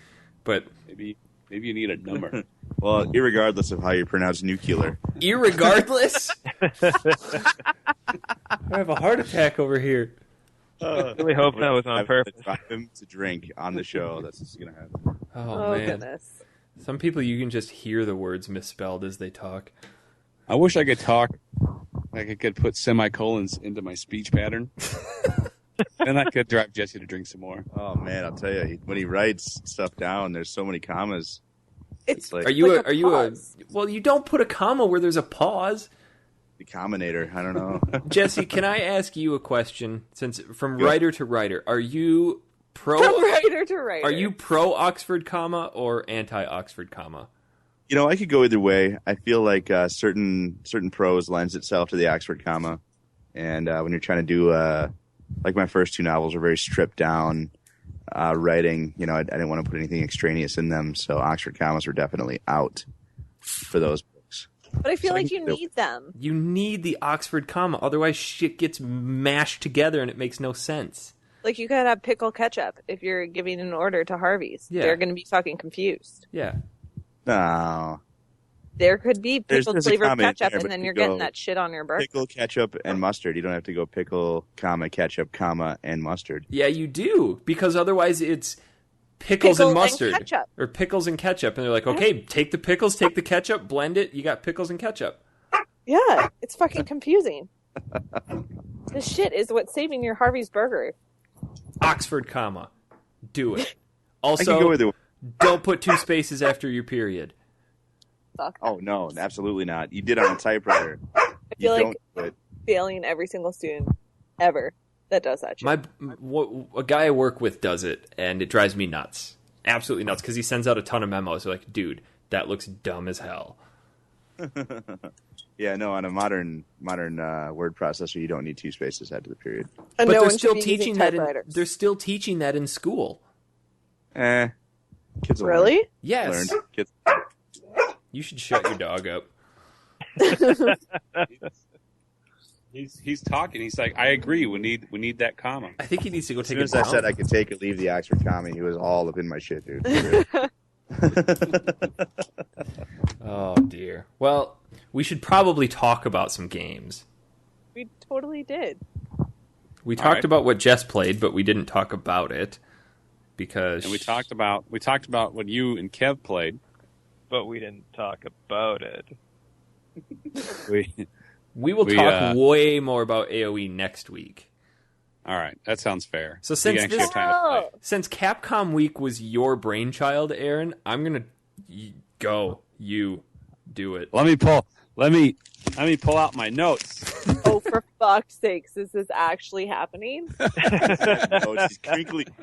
but maybe you need a number. Well, irregardless of how you pronounce nuclear. Irregardless? I have a heart attack over here. I really hope that was on purpose. Drive him to drink on the show. That's what's gonna happen. Oh man. Goodness. Some people you can just hear the words misspelled as they talk. I wish I could talk. Like I could put semicolons into my speech pattern. Then I could drive Jesse to drink some more. Oh man, I'll tell you, when he writes stuff down, there's so many commas. It's like, are you well, you don't put a comma where there's a pause. The Comminator, I don't know. Jesse, can I ask you a question? Since from writer to writer, are you pro writer to writer? Are you pro Oxford comma or anti Oxford comma? You know, I could go either way. I feel like certain prose lends itself to the Oxford comma, and when you're trying to do like my first 2 novels were very stripped down writing. You know, I didn't want to put anything extraneous in them, so Oxford commas were definitely out for those books. But I feel like you need them. You need the Oxford comma, otherwise shit gets mashed together and it makes no sense. Like you could have pickle ketchup if you're giving an order to Harvey's. Yeah. They're going to be fucking confused. Yeah. No. There could be pickle flavored ketchup, and then you're getting that shit on your burger. Pickle, ketchup, and mustard. You don't have to go pickle, comma, ketchup, comma, and mustard. Yeah, you do, because otherwise it's pickles and mustard. And or pickles and ketchup. And they're like, okay, take the pickles, take the ketchup, blend it, you got pickles and ketchup. Yeah, it's fucking confusing. This shit is what's saving your Harvey's burger. Oxford comma. Do it. Also, don't put 2 spaces after your period. Oh, no, absolutely not. You did on a typewriter. I feel like failing every single student ever that does that shit. A guy I work with does it, and it drives me nuts. Absolutely nuts, because he sends out a ton of memos. They're like, dude, that looks dumb as hell. Yeah, no, on a modern word processor, you don't need 2 spaces after the period. And but they're still teaching that. They're still teaching that in school. Kids will really? Learn. Yes. Learn. Kids. You should shut your dog up. He's talking. He's like, I agree. We need that comma. I think he needs to go take it. As soon as I said I could take or leave the Oxford comma, he was all up in my shit, dude. Oh dear. Well, we should probably talk about some games. We totally did. We talked about what Jess played, but we didn't talk about it because we talked about what you and Kev played, but we didn't talk about it. We will talk way more about AoE next week. All right, that sounds fair. So since Capcom Week was your brainchild, Aaron, I'm gonna Go. You do it. Let me pull out my notes. Oh, for fuck's sakes, is this actually happening? Oh,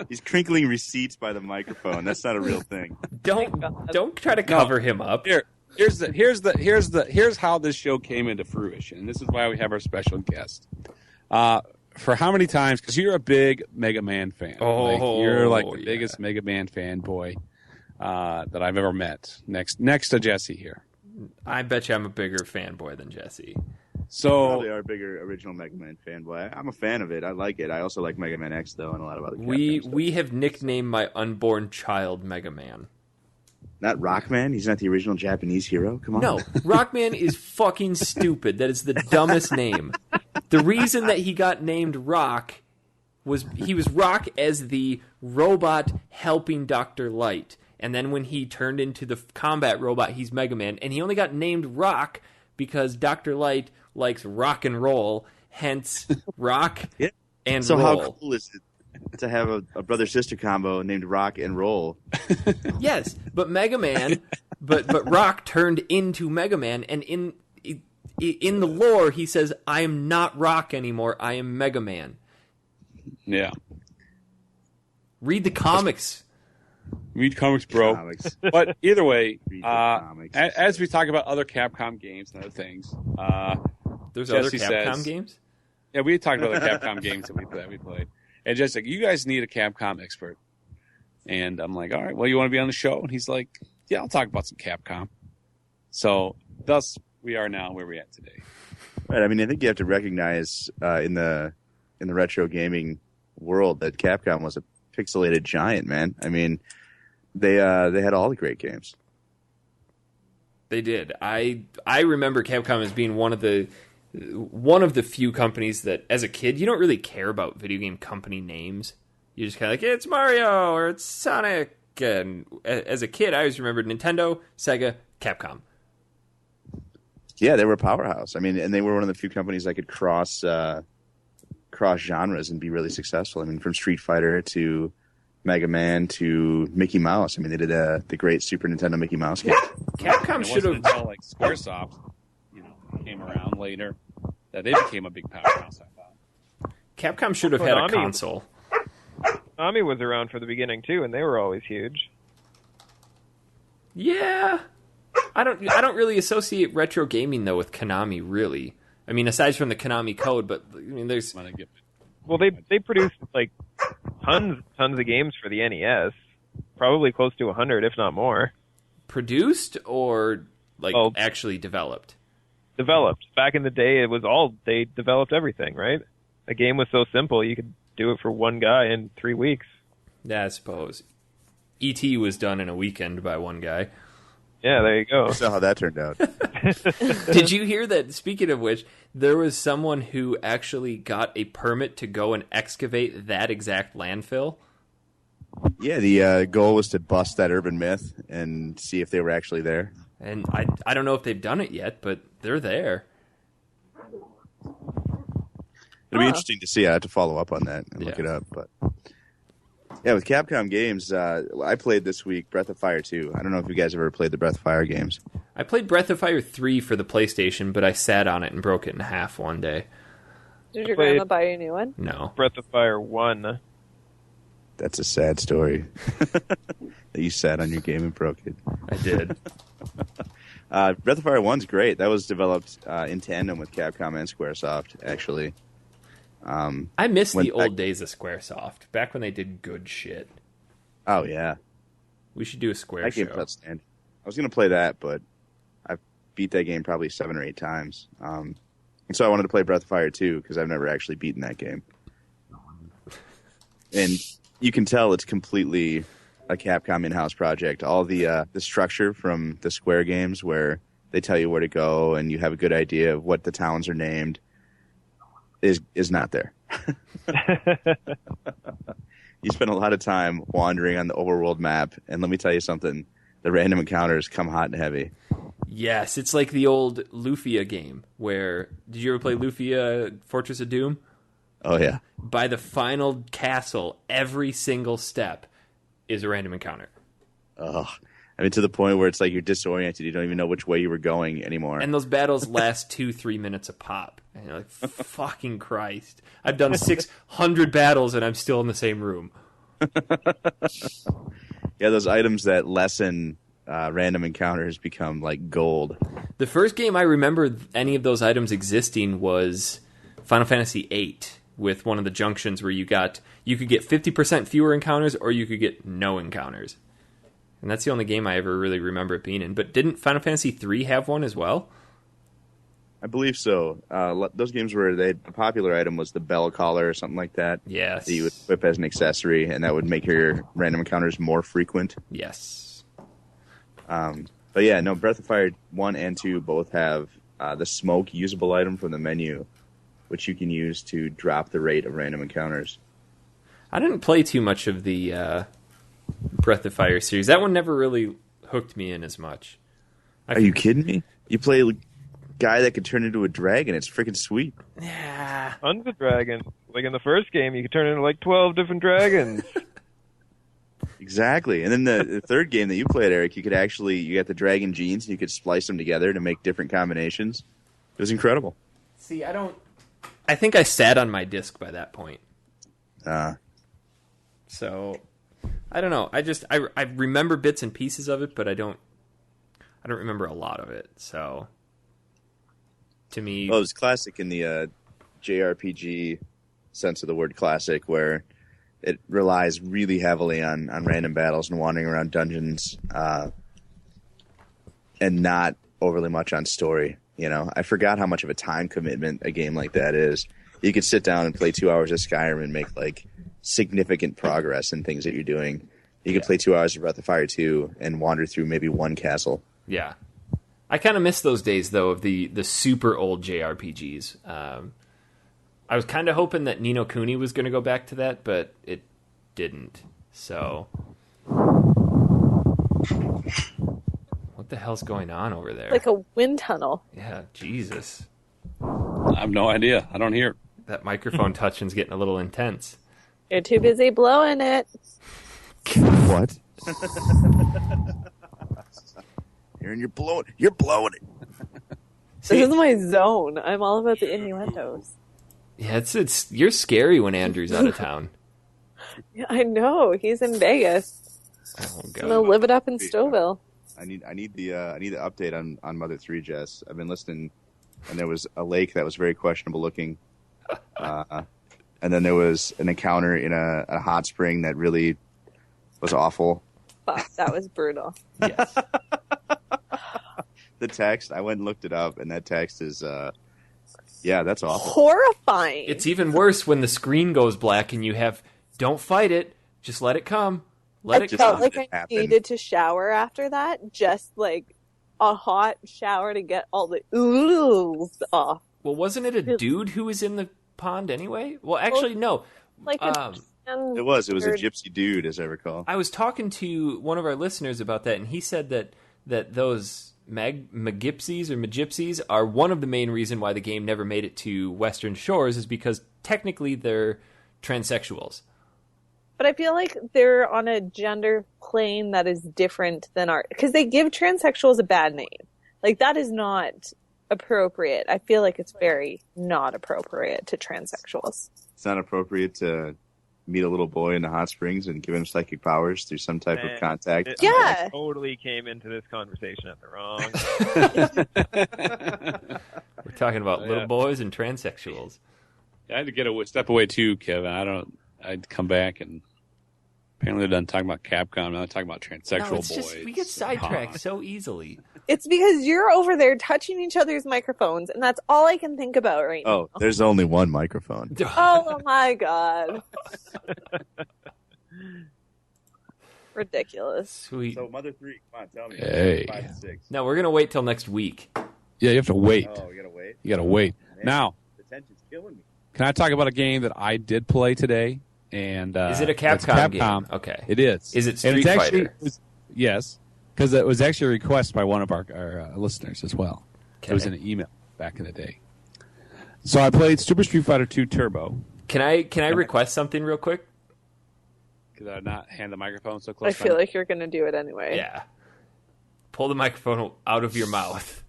he's crinkling receipts by the microphone. That's not a real thing. Don't try to cover him up. Here's how this show came into fruition. And this is why we have our special guest. For how many times? Because you're a big Mega Man fan. You're like the biggest Mega Man fanboy that I've ever met. Next to Jesse here. I bet you I'm a bigger fanboy than Jesse. So probably our bigger original Mega Man fanboy. I'm a fan of it. I like it. I also like Mega Man X though, and a lot of other. We have nicknamed my unborn child Mega Man. Not Rockman? He's not the original Japanese hero? Come on. No, Rockman is fucking stupid. That is the dumbest name. The reason that he got named Rock was he was Rock as the robot helping Dr. Light. And then when he turned into the combat robot, he's Mega Man. And he only got named Rock because Dr. Light likes rock and roll, hence Rock and so Roll. How cool is it to have a brother-sister combo named Rock and Roll? Yes, but Mega Man, but Rock turned into Mega Man, and in the lore, he says, I am not Rock anymore, I am Mega Man. Yeah. Read the comics. Read comics, bro. But either way, as we talk about other Capcom games and other things, there's Jesse other Capcom games? Yeah, we talked about the Capcom games that we played. And Jesse's like, you guys need a Capcom expert. And I'm like, all right, well, you want to be on the show? And he's like, yeah, I'll talk about some Capcom. So, thus, we are now where we're at today. Right. I mean, I think you have to recognize in the retro gaming world that Capcom was a pixelated giant, man. I mean, they had all the great games. They did. I remember Capcom as being one of the few companies that, as a kid, you don't really care about video game company names. You're just kind of like, it's Mario or it's Sonic. And as a kid, I always remembered Nintendo, Sega, Capcom. Yeah, they were a powerhouse. I mean, and they were one of the few companies that could cross genres and be really successful. I mean, from Street Fighter to Mega Man to Mickey Mouse. I mean, they did the great Super Nintendo Mickey Mouse game. Capcom should have until like SquareSoft, came around later that they became a big powerhouse. I thought Capcom should have had a console. Konami was around for the beginning too, and they were always huge. Yeah, I don't really associate retro gaming though with Konami. Really, I mean, aside from the Konami code, but I mean, there's. Well, they produced like tons of games for the NES, probably close to 100, if not more. Produced or actually developed? Developed. Back in the day, they developed everything, right? A game was so simple, you could do it for one guy in 3 weeks. Yeah, I suppose. E.T. was done in a weekend by one guy. Yeah, there you go. I saw how that turned out. Did you hear that, speaking of which, there was someone who actually got a permit to go and excavate that exact landfill? Yeah, the goal was to bust that urban myth and see if they were actually there. And I don't know if they've done it yet, but they're there. It'll be interesting to see. I have to follow up on that and look it up. But yeah, with Capcom games, I played this week Breath of Fire 2. I don't know if you guys ever played the Breath of Fire games. I played Breath of Fire 3 for the PlayStation, but I sat on it and broke it in half one day. Did your grandma buy you a new one? No. Breath of Fire 1. That's a sad story. That you sat on your game and broke it. I did. Breath of Fire 1's great. That was developed in tandem with Capcom and Squaresoft, actually. I miss the old days of Squaresoft, back when they did good shit. Oh, yeah. We should do a Square that show. Game outstanding. I was going to play that, but I've beat that game probably 7 or 8 times. And so I wanted to play Breath of Fire 2 because I've never actually beaten that game. And you can tell it's completely a Capcom in-house project. All the structure from the Square games where they tell you where to go and you have a good idea of what the towns are named is not there. You spend a lot of time wandering on the overworld map, and let me tell you something, the random encounters come hot and heavy. Yes, it's like the old Lufia game where, did you ever play Lufia Fortress of Doom? Oh, yeah. By the final castle, every single step is a random encounter. Oh, I mean, to the point where it's like you're disoriented. You don't even know which way you were going anymore. And those battles last 2-3 minutes a pop. And you're like, fucking Christ. I've done 600 battles and I'm still in the same room. Yeah, those items that lessen random encounters become like gold. The first game I remember any of those items existing was Final Fantasy VIII, with one of the junctions where you could get 50% fewer encounters or you could get no encounters. And that's the only game I ever really remember it being in. But didn't Final Fantasy III have one as well? I believe so. Those games where the popular item was the bell collar or something like that. Yes. That you would equip as an accessory, and that would make your random encounters more frequent. Yes. But yeah, no, Breath of Fire 1 and 2 both have the smoke usable item from the menu, which you can use to drop the rate of random encounters. I didn't play too much of the Breath of Fire series. That one never really hooked me in as much. Are you kidding me? You play a guy that could turn into a dragon. It's freaking sweet. Yeah. Tons of dragons. Like in the first game, you could turn into like 12 different dragons. Exactly. And then the third game that you played, Eric, you got the dragon genes, and you could splice them together to make different combinations. It was incredible. See, I think I sat on my disc by that point. So, I don't know. I remember bits and pieces of it, but I don't remember a lot of it. So, to me... Well, it was classic in the JRPG sense of the word classic, where it relies really heavily on random battles and wandering around dungeons, and not overly much on story. You know, I forgot how much of a time commitment a game like that is. You could sit down and play 2 hours of Skyrim and make like significant progress in things that you're doing. You could play 2 hours of Breath of Fire 2 and wander through maybe one castle. Yeah. I kind of miss those days, though, of the super old JRPGs. I was kind of hoping that Ni no Kuni was going to go back to that, but it didn't. So, what the hell's going on over there? Like a wind tunnel. Yeah, Jesus. I have no idea. I don't hear. That microphone touching's getting a little intense. You're too busy blowing it. What? Aaron, you're blowing it. This is my zone. I'm all about the innuendos. Yeah, it's you're scary when Andrew's out of town. Yeah, I know. He's in Vegas. Oh God. I'm gonna live it up in Stouffville. I need the update on Mother 3, Jess. I've been listening, and there was a lake that was very questionable looking, and then there was an encounter in a hot spring that really was awful. Fuck, that was brutal. Yes. The text, I went and looked it up, and that text is, yeah, that's awful. Horrifying. It's even worse when the screen goes black and you have, don't fight it, just let it come. I felt like I needed to shower after that, just like a hot shower to get all the ooze off. Well, wasn't it a dude who was in the pond anyway? Well, actually, no. Like it was a gypsy dude, as I recall. I was talking to one of our listeners about that, and he said that those Magypsies or Magypsies are one of the main reason why the game never made it to Western shores, is because technically they're transsexuals. But I feel like they're on a gender plane that is different than our... Because they give transsexuals a bad name. Like, that is not appropriate. I feel like it's very not appropriate to transsexuals. It's not appropriate to meet a little boy in the hot springs and give him psychic powers through some type of contact. Yeah. I totally came into this conversation at the wrong. We're talking about little boys and transsexuals. Yeah, I had to get a step away too, Kevin. I'd come back and apparently they're done talking about Capcom. Now they're talking about transsexual boys. Just, we get sidetracked so easily. It's because you're over there touching each other's microphones, and that's all I can think about right now. Oh, there's only one microphone. Oh my god. Ridiculous. Sweet. So Mother 3, come on, tell me. Hey. 5 and 6. No, we're going to wait till next week. Yeah, you have to wait. Oh, we gotta wait? You got to wait. Man, Now, the tension's killing me. can I talk about a game that I did play today? And is it a Capcom game? Okay. It is. Is it Street Fighter? Yes, because it was actually a request by one of our listeners as well. Okay. It was in an email back in the day. So I played Super Street Fighter 2 Turbo. Can I request something real quick? Could I not hand the microphone so close? I feel like you're going to do it anyway. Yeah. Pull the microphone out of your mouth.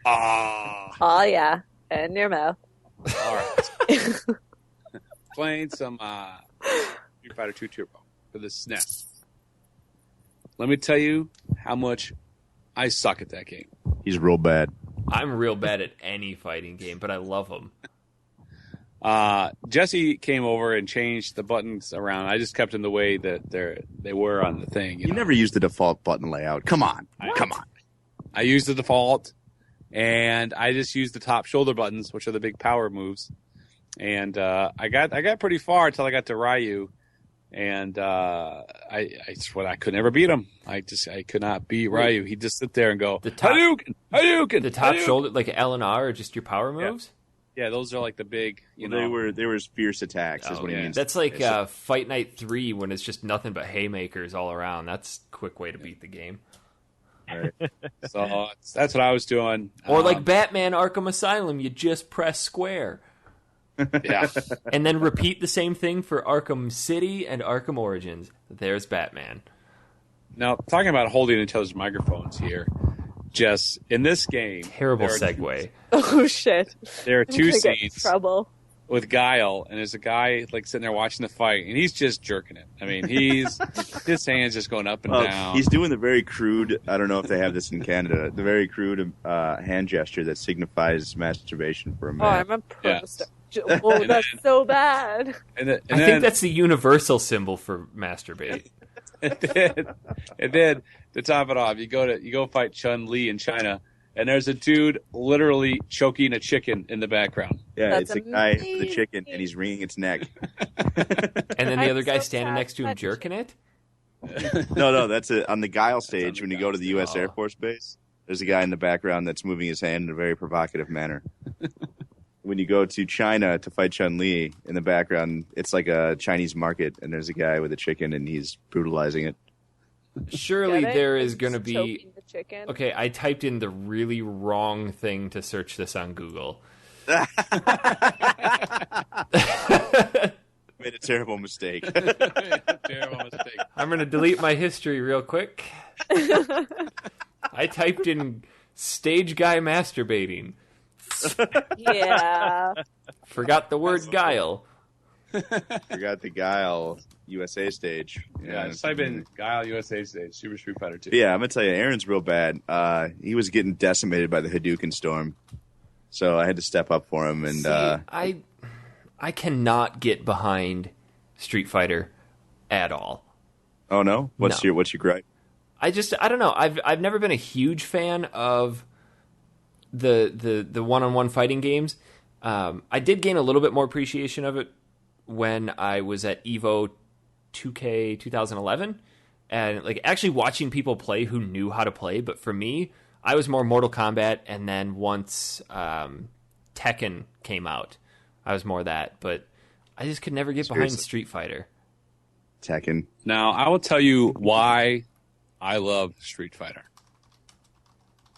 Oh, yeah. In your mouth. All right. Playing some Street Fighter 2 Turbo for the SNES. Let me tell you how much I suck at that game. He's real bad. I'm real bad at any fighting game, but I love them. Jesse came over and changed the buttons around. I just kept them the way that they were on the thing. You never used the default button layout. Come on. Come on. I used the default, and I just used the top shoulder buttons, which are the big power moves. And I got pretty far until I got to Ryu, and I could never beat him. I could not beat Ryu. He'd just sit there and go Hadouken. The top shoulder, like L and R, are just your power moves. Yeah, those are like the big. They were fierce attacks. Is what he means. That's like Fight Night 3 when it's just nothing but haymakers all around. That's a quick way to beat the game. Right. So that's what I was doing. Or like Batman Arkham Asylum, you just press square. Yeah. And then repeat the same thing for Arkham City and Arkham Origins. There's Batman. Now, talking about holding each other's microphones here, Jess, in this game... Terrible segue. Oh, shit. There are two scenes trouble. with Guile, and there's a guy like sitting there watching the fight, and he's just jerking it. I mean, his hand's just going up and down. He's doing the very crude, I don't know if they have this in Canada, the very crude hand gesture that signifies masturbation for a man. Oh, I'm a pro. Yeah. Oh, that's so bad. I think that's the universal symbol for masturbate. And then to top it off, you go fight Chun-Li in China, and there's a dude literally choking a chicken in the background. Yeah, that's it's a guy with a chicken, and he's wringing its neck. And then the other guy standing next to him jerking it? No, that's on the Guile stage when you go to the U.S. Air Force Base. There's a guy in the background that's moving his hand in a very provocative manner. When you go to China to fight Chun-Li, in the background, it's like a Chinese market, and there's a guy with a chicken, and he's brutalizing it. Surely there is going to be... The chicken. Okay, I typed in the really wrong thing to search this on Google. Made a terrible mistake. I'm going to delete my history real quick. I typed in stage guy masturbating. Yeah. Forgot the word Guile. Forgot the Guile USA stage. Yeah, just type in Guile USA stage, Super Street Fighter 2. Yeah, I'm going to tell you, Aaron's real bad. He was getting decimated by the Hadouken storm. So I had to step up for him. And See, I cannot get behind Street Fighter at all. Oh, no? What's your gripe? I don't know. I've never been a huge fan of the one-on-one fighting games. I did gain a little bit more appreciation of it when I was at EVO 2K 2011, and like actually watching people play who knew how to play. But for me, I was more Mortal Kombat, and then once Tekken came out, I was more that. But I just could never get behind Street Fighter. Tekken. Now, I will tell you why I love Street Fighter.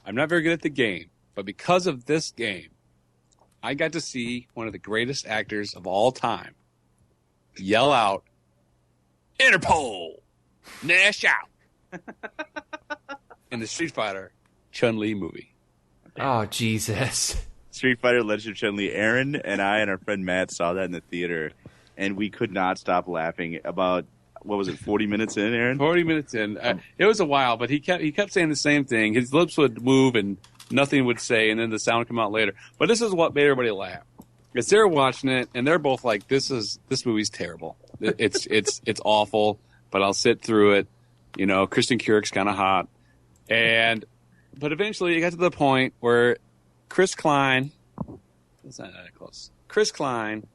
I'm not very good at the game, but because of this game, I got to see one of the greatest actors of all time yell out, Interpol! Nash out! In the Street Fighter Chun-Li movie. Oh, Jesus. Street Fighter Legend of Chun-Li. Aaron and I and our friend Matt saw that in the theater, and we could not stop laughing. About, what was it, 40 minutes in, Aaron? 40 minutes in. It was a while, but he kept saying the same thing. His lips would move and nothing would say, and then the sound would come out later. But this is what made everybody laugh. Because they're watching it, and they're both like, this movie's terrible. It's awful, but I'll sit through it. You know, Kristen Curick's kind of hot. But eventually it got to the point where Chris Klein, that's not that close. Chris Klein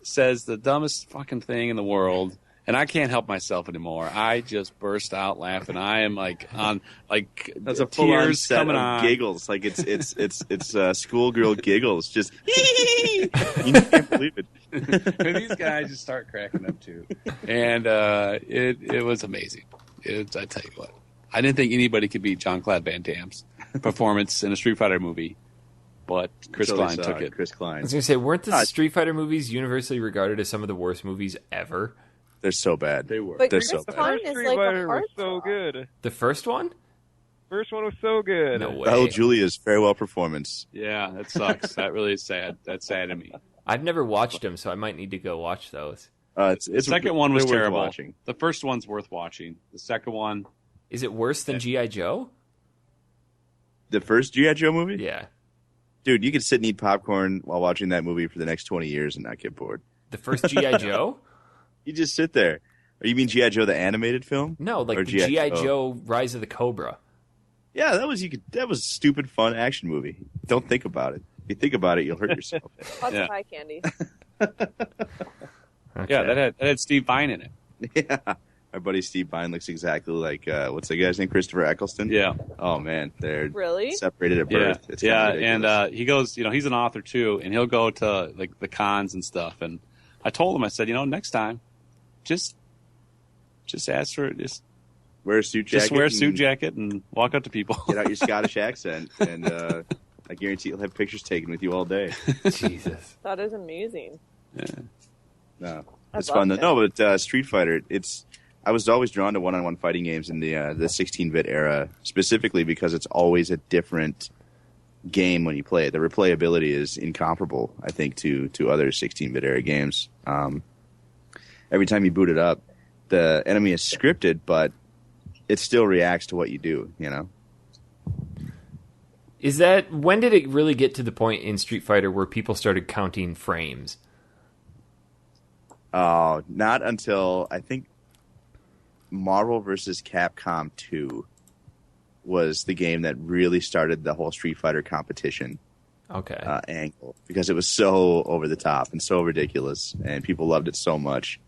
says the dumbest fucking thing in the world, and I can't help myself anymore. I just burst out laughing. I am that's a tears set coming of on. giggles. Like it's schoolgirl giggles. Just you can't believe it. And these guys just start cracking up too, and it was amazing. I tell you what, I didn't think anybody could beat Jean-Claude Van Damme's performance in a Street Fighter movie, but Chris Klein took it. Chris Klein. I was going to say, weren't the Street Fighter movies universally regarded as some of the worst movies ever? They're so bad. They were. But They're Chris so bad. Klein is like a was so good. The first one? First one was so good. No way. Raul Julia's farewell performance. Yeah, that sucks. That really is sad. That's sad to me. I've never watched them, so I might need to go watch those. The second one was terrible. Watching. The first one's worth watching. The second one... Is it worse than G.I. Joe? The first G.I. Joe movie? Yeah. Dude, you could sit and eat popcorn while watching that movie for the next 20 years and not get bored. The first G.I. Joe? You just sit there. Or you mean G.I. Joe, the animated film? No, like the G.I. Joe Rise of the Cobra. Yeah, that was a stupid, fun action movie. Don't think about it. If you think about it, you'll hurt yourself. Lots of eye candy. Okay. Yeah, that had Steve Vine in it. Yeah. Our buddy Steve Vine looks exactly like, what's that guy's name? Christopher Eccleston? Yeah. Oh, man. They're really separated at birth. Yeah, It's and he goes, he's an author too, and he'll go to like the cons and stuff. And I told him, I said, next time, just ask for just wear a suit jacket. Just wear a suit jacket and walk up to people. Get out your Scottish accent, and I guarantee you'll have pictures taken with you all day. Jesus. That is amazing. Yeah. No, it's fun. No, but Street Fighter, I was always drawn to one-on-one fighting games in the 16-bit era, specifically because it's always a different game when you play it. The replayability is incomparable, I think, to other 16-bit era games. Every time you boot it up, the enemy is scripted, but it still reacts to what you do, When did it really get to the point in Street Fighter where people started counting frames? Oh, not until, I think, Marvel vs. Capcom 2 was the game that really started the whole Street Fighter competition angle, because it was so over the top and so ridiculous, and people loved it so much.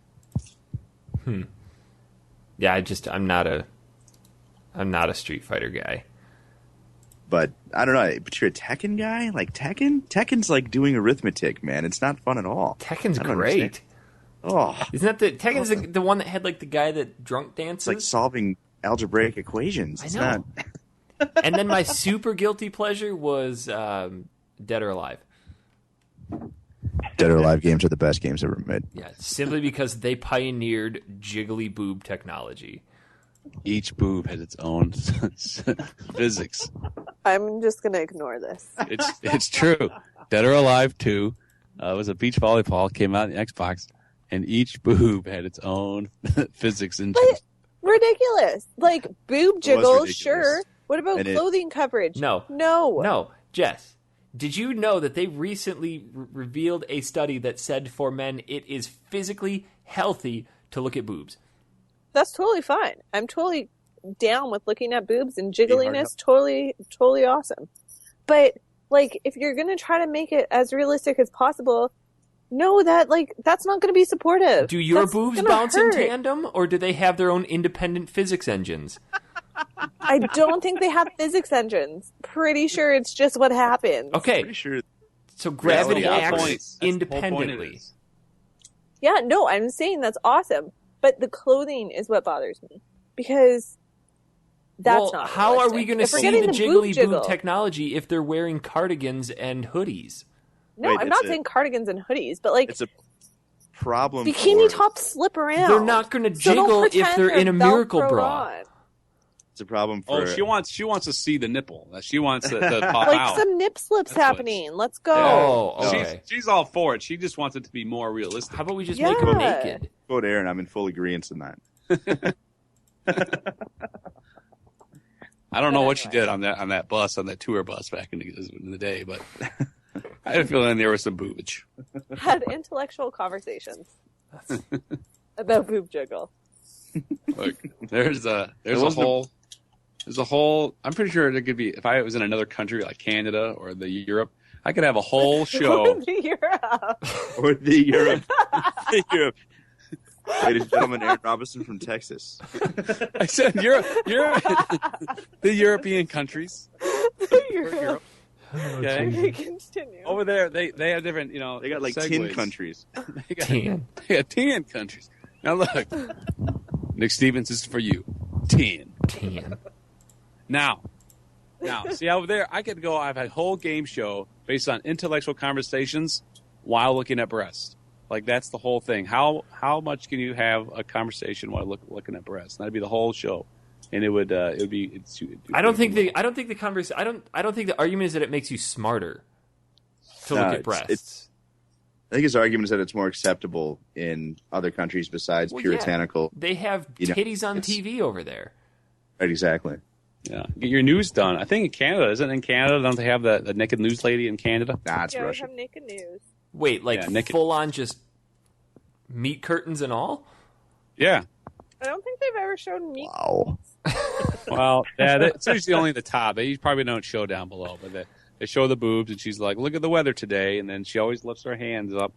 Yeah, I'm not a Street Fighter guy. But I don't know. But you're a Tekken guy, like Tekken. Tekken's like doing arithmetic, man. It's not fun at all. Tekken's great. Understand. Oh, isn't that Tekken's the one that had like the guy that drunk dances? It's like solving algebraic equations. It's I know. Not... And then my super guilty pleasure was Dead or Alive. Dead or Alive games are the best games ever made. Yeah, simply because they pioneered jiggly boob technology. Each boob has its own physics. I'm just going to ignore this. It's true. Dead or Alive 2 was a beach volleyball, came out in the Xbox, and each boob had its own physics. Ridiculous. Like, boob jiggle, sure. What about clothing coverage? No. Jess, did you know that they recently revealed a study that said for men it is physically healthy to look at boobs? That's totally fine. I'm totally down with looking at boobs and jiggliness. Totally awesome. But, like, if you're going to try to make it as realistic as possible, know that, like, that's not going to be supportive. Do your boobs bounce in tandem, or do they have their own independent physics engines? I don't think they have physics engines. Pretty sure it's just what happens. Okay. Pretty sure. So gravity acts independently. Yeah, no, I'm saying that's awesome. But the clothing is what bothers me. Because that's not how realistic. are we going to see the jiggly boob technology if they're wearing cardigans and hoodies? No, I'm not saying cardigans and hoodies, but like... It's a problem. Bikini tops slip around. They're not going to jiggle if they're in a miracle bra. On. It's a problem for... Oh, she wants to see the nipple. She wants it to pop like out. Some nip slips happening. Let's go. Oh, okay. She's all for it. She just wants it to be more realistic. How about we just make them naked? Quote Aaron, I'm in full agreement on that. I don't know what she did on that bus, on that tour bus back in the day, but I had a feeling there was some boobage. Had intellectual conversations about boob jiggle. Look, there's a whole. I'm pretty sure there could be, if I was in another country like Canada or the Europe, I could have a whole show. Or the Europe. Ladies and gentlemen, Aaron Robinson from Texas. I said Europe. The European countries. Europe. Okay. Continue. Over there, they have different, They got like segues. 10 countries. They got 10 countries. Now look, Nick Stevens, this is for you. 10. Now, see over there, I could go. I've had a whole game show based on intellectual conversations while looking at breasts. Like that's the whole thing. How much can you have a conversation while looking at breasts? That'd be the whole show. and it would be. I don't think the argument is that it makes you smarter to look at breasts. I think his argument is that it's more acceptable in other countries besides puritanical. Yeah. They have titties on TV over there. Right, exactly. Yeah, get your news done. I think in Canada, isn't it in Canada? Don't they have the naked news lady in Canada? Nah, it's Russia. We have naked news. Wait, full on just meat curtains and all? Yeah. I don't think they've ever shown meat. Wow. Well, yeah, it's usually only the top. They probably don't show down below, but they show the boobs, and she's like, "Look at the weather today," and then she always lifts her hands up.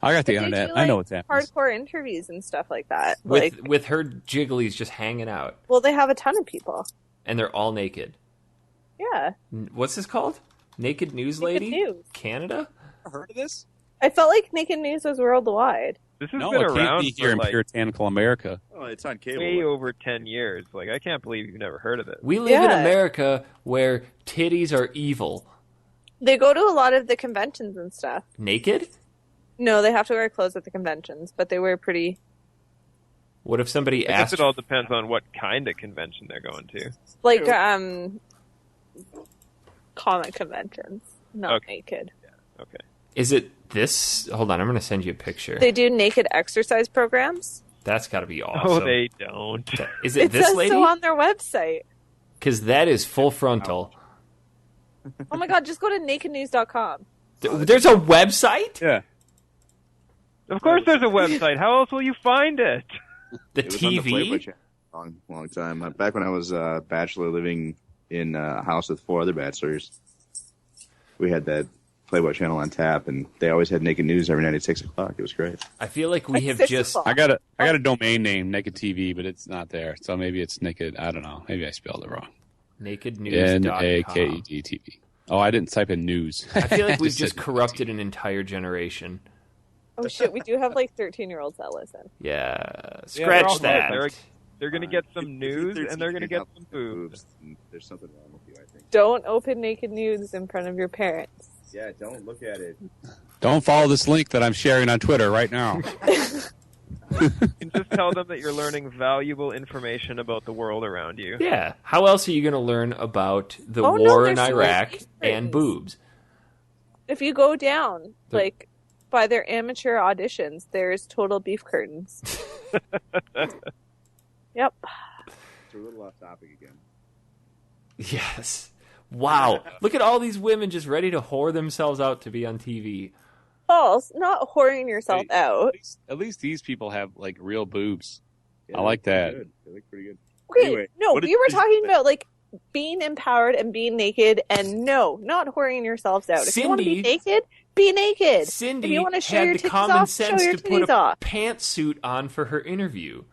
I got the internet. I know what's happening. Hardcore interviews and stuff like that. With her jigglies just hanging out. Well, they have a ton of people. And they're all naked. Yeah. What's this called? Naked News Lady? News. Canada? Ever heard of this? I felt like Naked News was worldwide. This has no, been it around can't be here in puritanical America. Oh, it's on cable. Way over 10 years. Like, I can't believe you've never heard of it. We live in America where titties are evil. They go to a lot of the conventions and stuff. Naked? No, they have to wear clothes at the conventions, but they wear pretty... What if somebody asked... I guess it all depends on what kind of convention they're going to. Like, comic conventions. Not naked. Yeah, okay. Is it this? Hold on, I'm going to send you a picture. They do naked exercise programs. That's got to be awesome. Oh, they don't. Is it this says lady? so on their website. Because that is full frontal. Oh my god, just go to nakednews.com. There's a website? Yeah. Of course there's a website. How else will you find it? The it was TV? on the Playboy channel long time. Back when I was a bachelor living in a house with 4 other bachelors, we had that Playboy channel on tap, and they always had naked news every night at 6 o'clock. It was great. I feel like we have just... I got a domain name, Naked TV, but it's not there. So maybe it's Naked... I don't know. Maybe I spelled it wrong. Nakednews.com. Naked TV. Oh, I didn't type in news. I feel like we've just corrupted an entire generation. Oh shit, we do have like 13-year-olds that listen. Yeah, scratch that. They're going to get some news, and they're going to get some boobs. There's something wrong with you, I think. Don't open Naked News in front of your parents. Yeah, don't look at it. Don't follow this link that I'm sharing on Twitter right now. You can just tell them that you're learning valuable information about the world around you. Yeah. How else are you going to learn about the war in Iraq and boobs? If you go down, by their amateur auditions, there's total beef curtains. Yep. It's a little off topic again. Yes. Wow. Look at all these women just ready to whore themselves out to be on TV. False. Not whoring yourself out. At least these people have like real boobs. Yeah, I like that. They look pretty good. Okay, anyway, no, we were talking about like being empowered and being naked, and no, not whoring yourselves out. If you want to be naked, be naked. Cindy if you want to show had your the titties common off, sense show your to put titties a off. pantsuit on for her interview.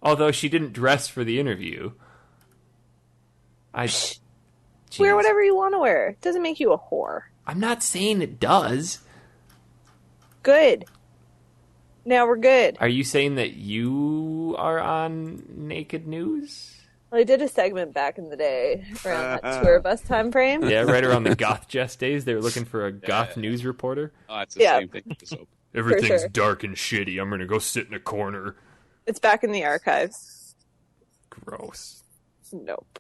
Although she didn't dress for the interview. Wear whatever you want to wear. It doesn't make you a whore. I'm not saying it does. Good. Now we're good. Are you saying that you are on Naked News? Well, I did a segment back in the day around that tour bus time frame. Yeah, right around the Goth Jess days. They were looking for a Goth news reporter. Oh, that's the same thing. Everything's dark and shitty. I'm going to go sit in a corner. It's back in the archives. Gross. Nope.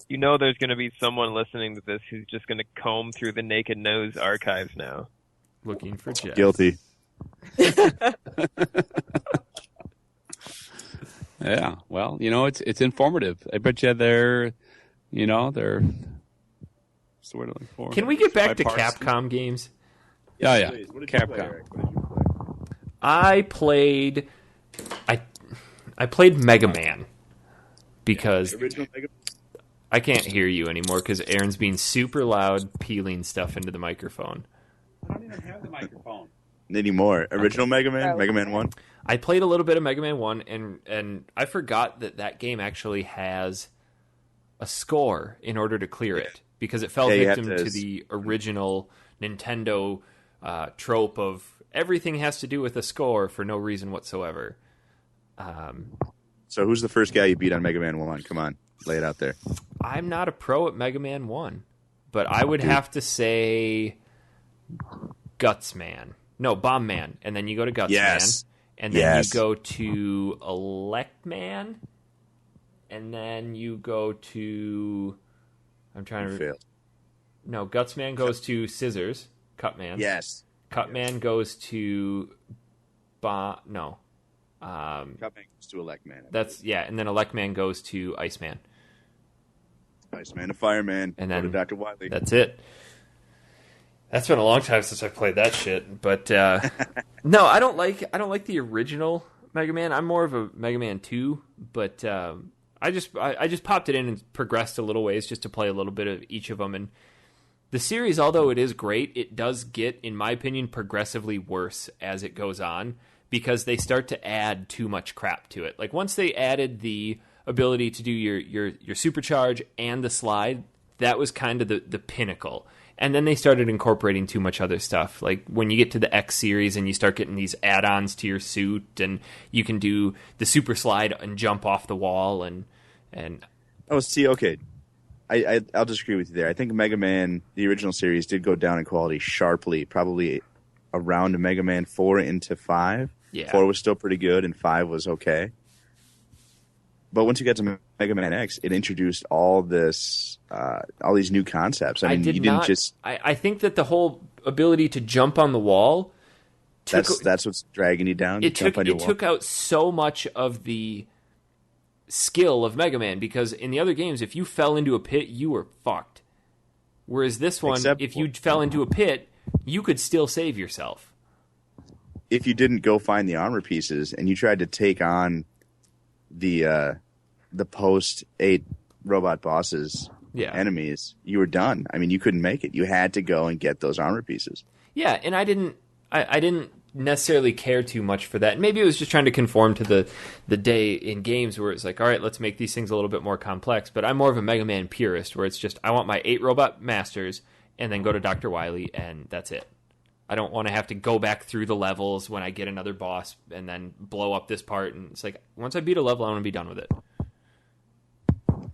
You know there's going to be someone listening to this who's just going to comb through the Naked Nose archives now. Looking for Jess. Guilty. Yeah, well, it's informative. I bet you they're sort of like Can we get back to Capcom games? Yeah. Capcom. I played Mega Man because Original Mega Man? I can't hear you anymore because Aaron's being super loud, peeling stuff into the microphone. I don't even have the microphone anymore. Original Mega Man, Mega Man 1. I played a little bit of Mega Man 1, and I forgot that game actually has a score in order to clear it, because it fell victim to the original Nintendo trope of everything has to do with a score for no reason whatsoever. So who's the first guy you beat on Mega Man 1? Come on, lay it out there. I'm not a pro at Mega Man 1, but I would have to say Guts Man. No, Bomb Man. And then you go to Guts Man. And then you go to Elect Man. And then you go to... I'm trying to... Failed. No, Gutsman goes to Scissors. Cutman. Yes. Cutman goes to... No. Cutman goes to Electman. And then Electman goes to Iceman. Iceman to Fireman. And then go to Dr. Wily. That's it. That's been a long time since I played that shit. But no, I don't like the original Mega Man. I'm more of a Mega Man 2, but I just popped it in and progressed a little ways just to play a little bit of each of them. And the series, although it is great, it does get, in my opinion, progressively worse as it goes on because they start to add too much crap to it. Like once they added the ability to do your supercharge and the slide, that was kind of the pinnacle. And then they started incorporating too much other stuff. Like when you get to the X series and you start getting these add-ons to your suit, and you can do the super slide and jump off the wall and Oh, see, okay. I'll disagree with you there. I think Mega Man, the original series, did go down in quality sharply, probably around Mega Man 4 into 5. Yeah. 4 was still pretty good, and 5 was okay. But once you get to Mega Man X, it introduced all these new concepts. I mean, I think that the whole ability to jump on the wall. That's what's dragging you down. It took out so much of the skill of Mega Man, because in the other games, if you fell into a pit, you were fucked. Whereas this one, if you fell into a pit, you could still save yourself. If you didn't go find the armor pieces and you tried to take on the post 8 robot bosses enemies, you were done. I mean, you couldn't make it. You had to go and get those armor pieces. Yeah, and I didn't necessarily care too much for that. Maybe it was just trying to conform to the day in games where it's like, all right, let's make these things a little bit more complex. But I'm more of a Mega Man purist, where it's just, I want my 8 robot masters and then go to Dr. Wily, and that's it. I don't want to have to go back through the levels when I get another boss and then blow up this part. And it's like, once I beat a level, I want to be done with it.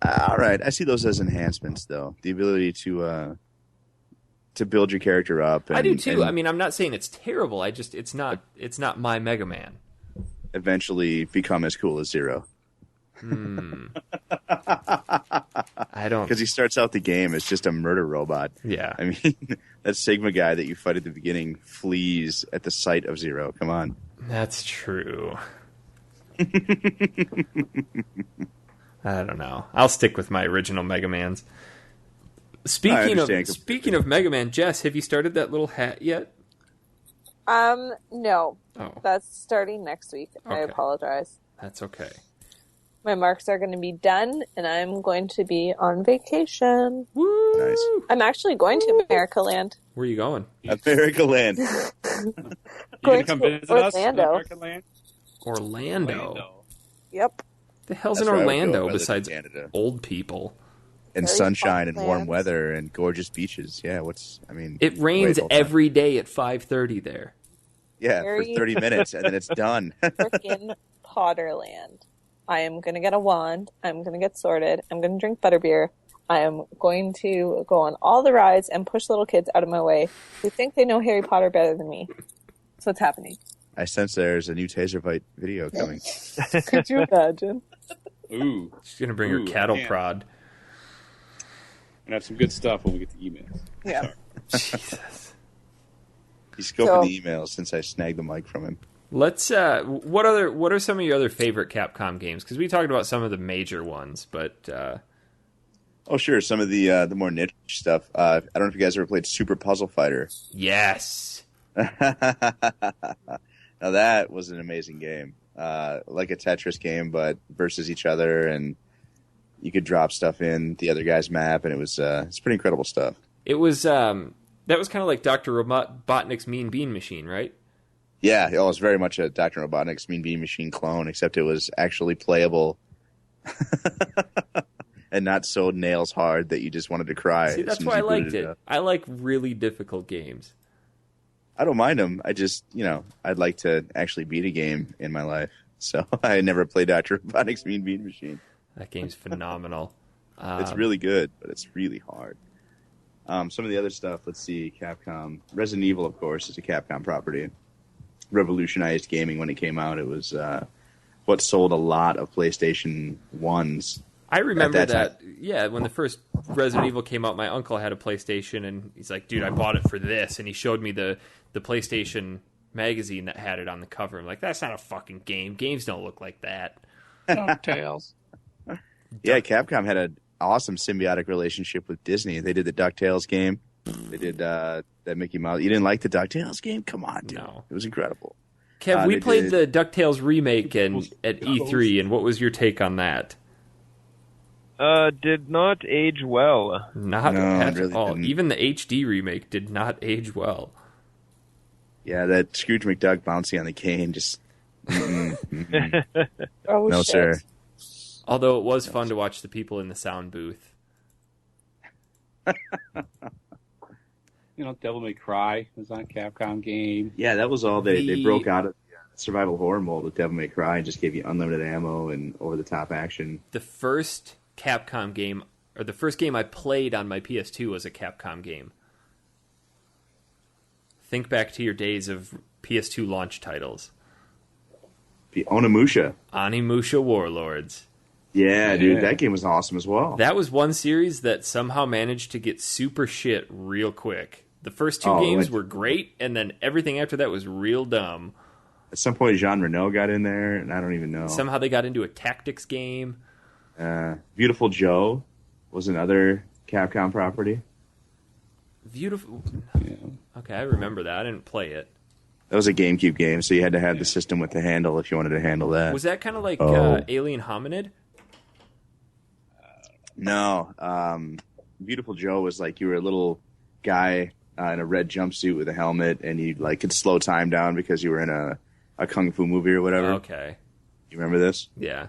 All right. I see those as enhancements, though. The ability to build your character up. I do, too. I mean, I'm not saying it's terrible. It's not my Mega Man. Eventually become as cool as Zero. I don't... Because he starts out the game as just a murder robot. Yeah. I mean, that Sigma guy that you fight at the beginning flees at the sight of Zero. Come on. That's true. I don't know. I'll stick with my original Mega Mans. Speaking of Mega Man, Jess, have you started that little hat yet? No. Oh. That's starting next week. Okay. I apologize. That's okay. My marks are going to be done, and I'm going to be on vacation. Woo! Nice. I'm actually going to America Land. Where are you going? America Land. Going to Orlando. Orlando. Yep. The hell's in Orlando besides Canada? Old people and very sunshine and warm weather and gorgeous beaches? Yeah, it rains every day at 5:30 there. Yeah, for 30 minutes and then it's done. Frickin' Potterland. I am going to get a wand. I'm going to get sorted. I'm going to drink butterbeer. I am going to go on all the rides and push little kids out of my way who think they know Harry Potter better than me. That's what's happening. I sense there's a new Taserfight video coming. Could you imagine? Ooh. She's going to bring her cattle prod. And have some good stuff when we get the emails. Yeah. Jesus. He's scoping the emails since I snagged the mic from him. Let's. What are some of your other favorite Capcom games? Because we talked about some of the major ones, but. Oh sure, some of the more niche stuff. I don't know if you guys ever played Super Puzzle Fighter. Yes. Now that was an amazing game, like a Tetris game, but versus each other, and you could drop stuff in the other guy's map, and it's pretty incredible stuff. It was that was kind of like Dr. Robotnik's Mean Bean Machine, right? Yeah, it was very much a Dr. Robotnik's Mean Bean Machine clone, except it was actually playable and not so nails hard that you just wanted to cry. See, that's why I liked it. I like really difficult games. I don't mind them. I just, I'd like to actually beat a game in my life. So I never played Dr. Robotnik's Mean Bean Machine. That game's phenomenal. It's really good, but it's really hard. Some of the other stuff, let's see, Capcom. Resident Evil, of course, is a Capcom property. Revolutionized gaming when it came out. It was what sold a lot of PlayStation 1s I remember that when the first Resident Evil came out, my uncle had a PlayStation, and he's like, dude, I bought it for this. And he showed me the PlayStation magazine that had it on the cover. I'm like, that's not a fucking game. Games don't look like that. DuckTales. Yeah, Capcom had an awesome symbiotic relationship with Disney. They did the DuckTales game. They did that Mickey Mouse. You didn't like the DuckTales game? Come on, dude. No. It was incredible. Kev, we played the DuckTales remake at E3, and what was your take on that? Did not age well. Not at all. Didn't. Even the HD remake did not age well. Yeah, that Scrooge McDuck bouncing on the cane just... Oh, no, shit. sir. Although it was fun to watch the people in the sound booth. Devil May Cry was on a Capcom game. Yeah, that was all. They broke out of the survival horror mold with Devil May Cry and just gave you unlimited ammo and over-the-top action. The first Capcom game, or the first game I played on my PS2 was a Capcom game. Think back to your days of PS2 launch titles. The Onimusha Warlords. Yeah, dude, that game was awesome as well. That was one series that somehow managed to get super shit real quick. The first two games were great, and then everything after that was real dumb. At some point, Jean Reno got in there, and I don't even know. Somehow they got into a tactics game. Beautiful Joe was another Capcom property. Beautiful. Yeah. Okay, I remember that. I didn't play it. That was a GameCube game, so you had to have the system with the handle if you wanted to handle that. Was that kind of like Alien Hominid? No. Beautiful Joe was like you were a little guy in a red jumpsuit with a helmet, and you could slow time down because you were in a kung fu movie or whatever. Okay. You remember this? Yeah.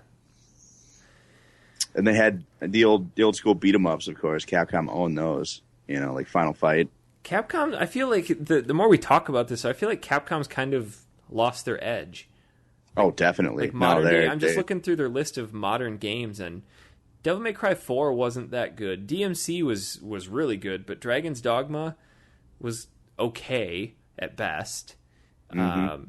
And they had the old school beat 'em ups, of course. Capcom owned those. Like Final Fight. Capcom, I feel like the more we talk about this, I feel like Capcom's kind of lost their edge. Oh, definitely. Like modern game, I'm just looking through their list of modern games, and Devil May Cry 4 wasn't that good. DMC was really good, but Dragon's Dogma was okay at best. Mm-hmm.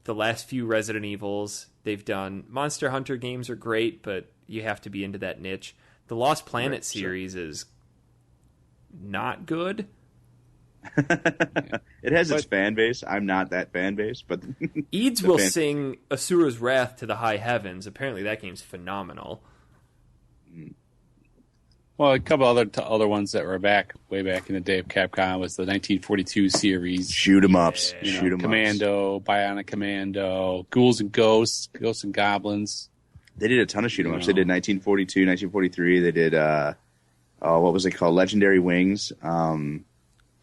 The last few Resident Evils they've done. Monster Hunter games are great, but you have to be into that niche. The Lost Planet series is not good. It has its fan base. I'm not that fan base, but Eads will sing Asura's Wrath to the high heavens. Apparently that game's phenomenal. Well, a couple other ones that were way back in the day of Capcom was the 1942 series. Shoot 'em ups. Commando, Bionic Commando, Ghouls and Ghosts, Ghosts and Goblins. They did a ton of shoot 'em ups. They did 1942, 1943. They did what was it called? Legendary Wings,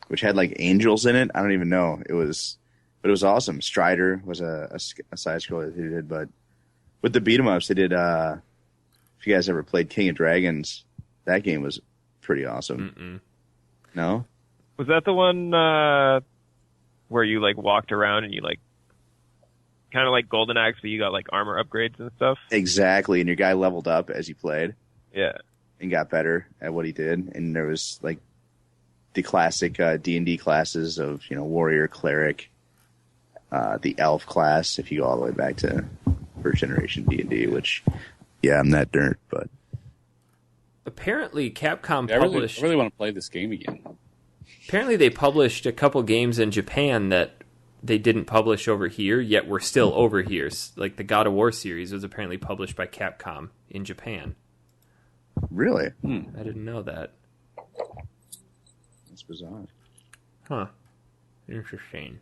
which had like angels in it. I don't even know. It was awesome. Strider was a side scroller they did, but with the beat 'em ups, they did. If you guys ever played King of Dragons, that game was pretty awesome. Mm-mm. No? Was that the one where you walked around and you kind of like Golden Axe, but you got armor upgrades and stuff? Exactly, and your guy leveled up as he played. Yeah. And got better at what he did, and there was the classic D&D classes of warrior, cleric, the elf class. If you go all the way back to first generation D&D, which I'm that nerd, but apparently Capcom published. I really want to play this game again. Apparently, they published a couple games in Japan that they didn't publish over here, yet were still over here. Like the God of War series was apparently published by Capcom in Japan. Really? I didn't know that. That's bizarre. Huh. Interesting.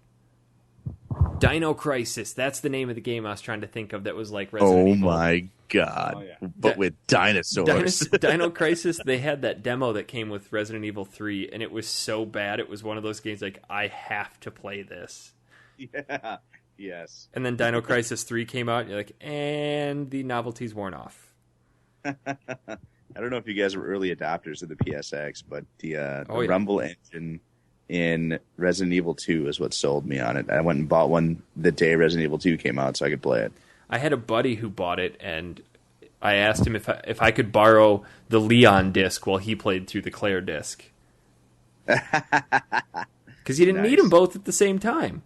Dino Crisis. That's the name of the game I was trying to think of that was like Resident Evil. Oh my god. Oh, yeah. But with dinosaurs. Dino Crisis, they had that demo that came with Resident Evil 3, and it was so bad. It was one of those games I have to play this. Yeah. Yes. And then Dino Crisis 3 came out, and you're and the novelty's worn off. I don't know if you guys were early adopters of the PSX, but the Rumble engine in Resident Evil 2 is what sold me on it. I went and bought one the day Resident Evil 2 came out so I could play it. I had a buddy who bought it, and I asked him if I could borrow the Leon disc while he played through the Claire disc. Because you didn't need them both at the same time.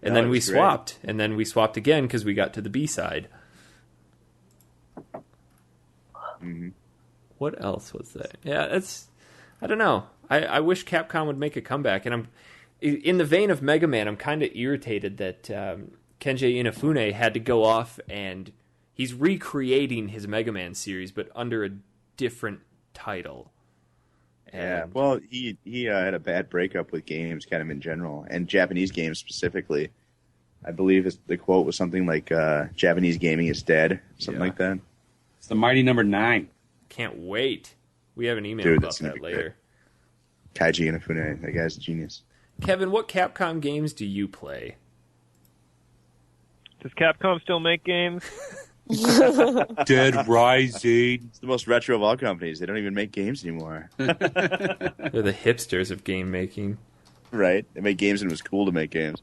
And then we swapped. And then we swapped again because we got to the B-side. Mm-hmm. What else was there? Yeah, I don't know. I wish Capcom would make a comeback, and I'm in the vein of Mega Man. I'm kind of irritated that Kenji Inafune had to go off and he's recreating his Mega Man series, but under a different title. Yeah, well, he had a bad breakup with games, kind of in general, and Japanese games specifically. I believe the quote was something like "Japanese gaming is dead," something like that. It's the mighty number 9. Can't wait. We have an email about that later. Kaiji Inafune, that guy's a genius. Kevin, what Capcom games do you play? Does Capcom still make games? Dead Rising. It's the most retro of all companies. They don't even make games anymore. They're the hipsters of game making. Right. They made games and it was cool to make games.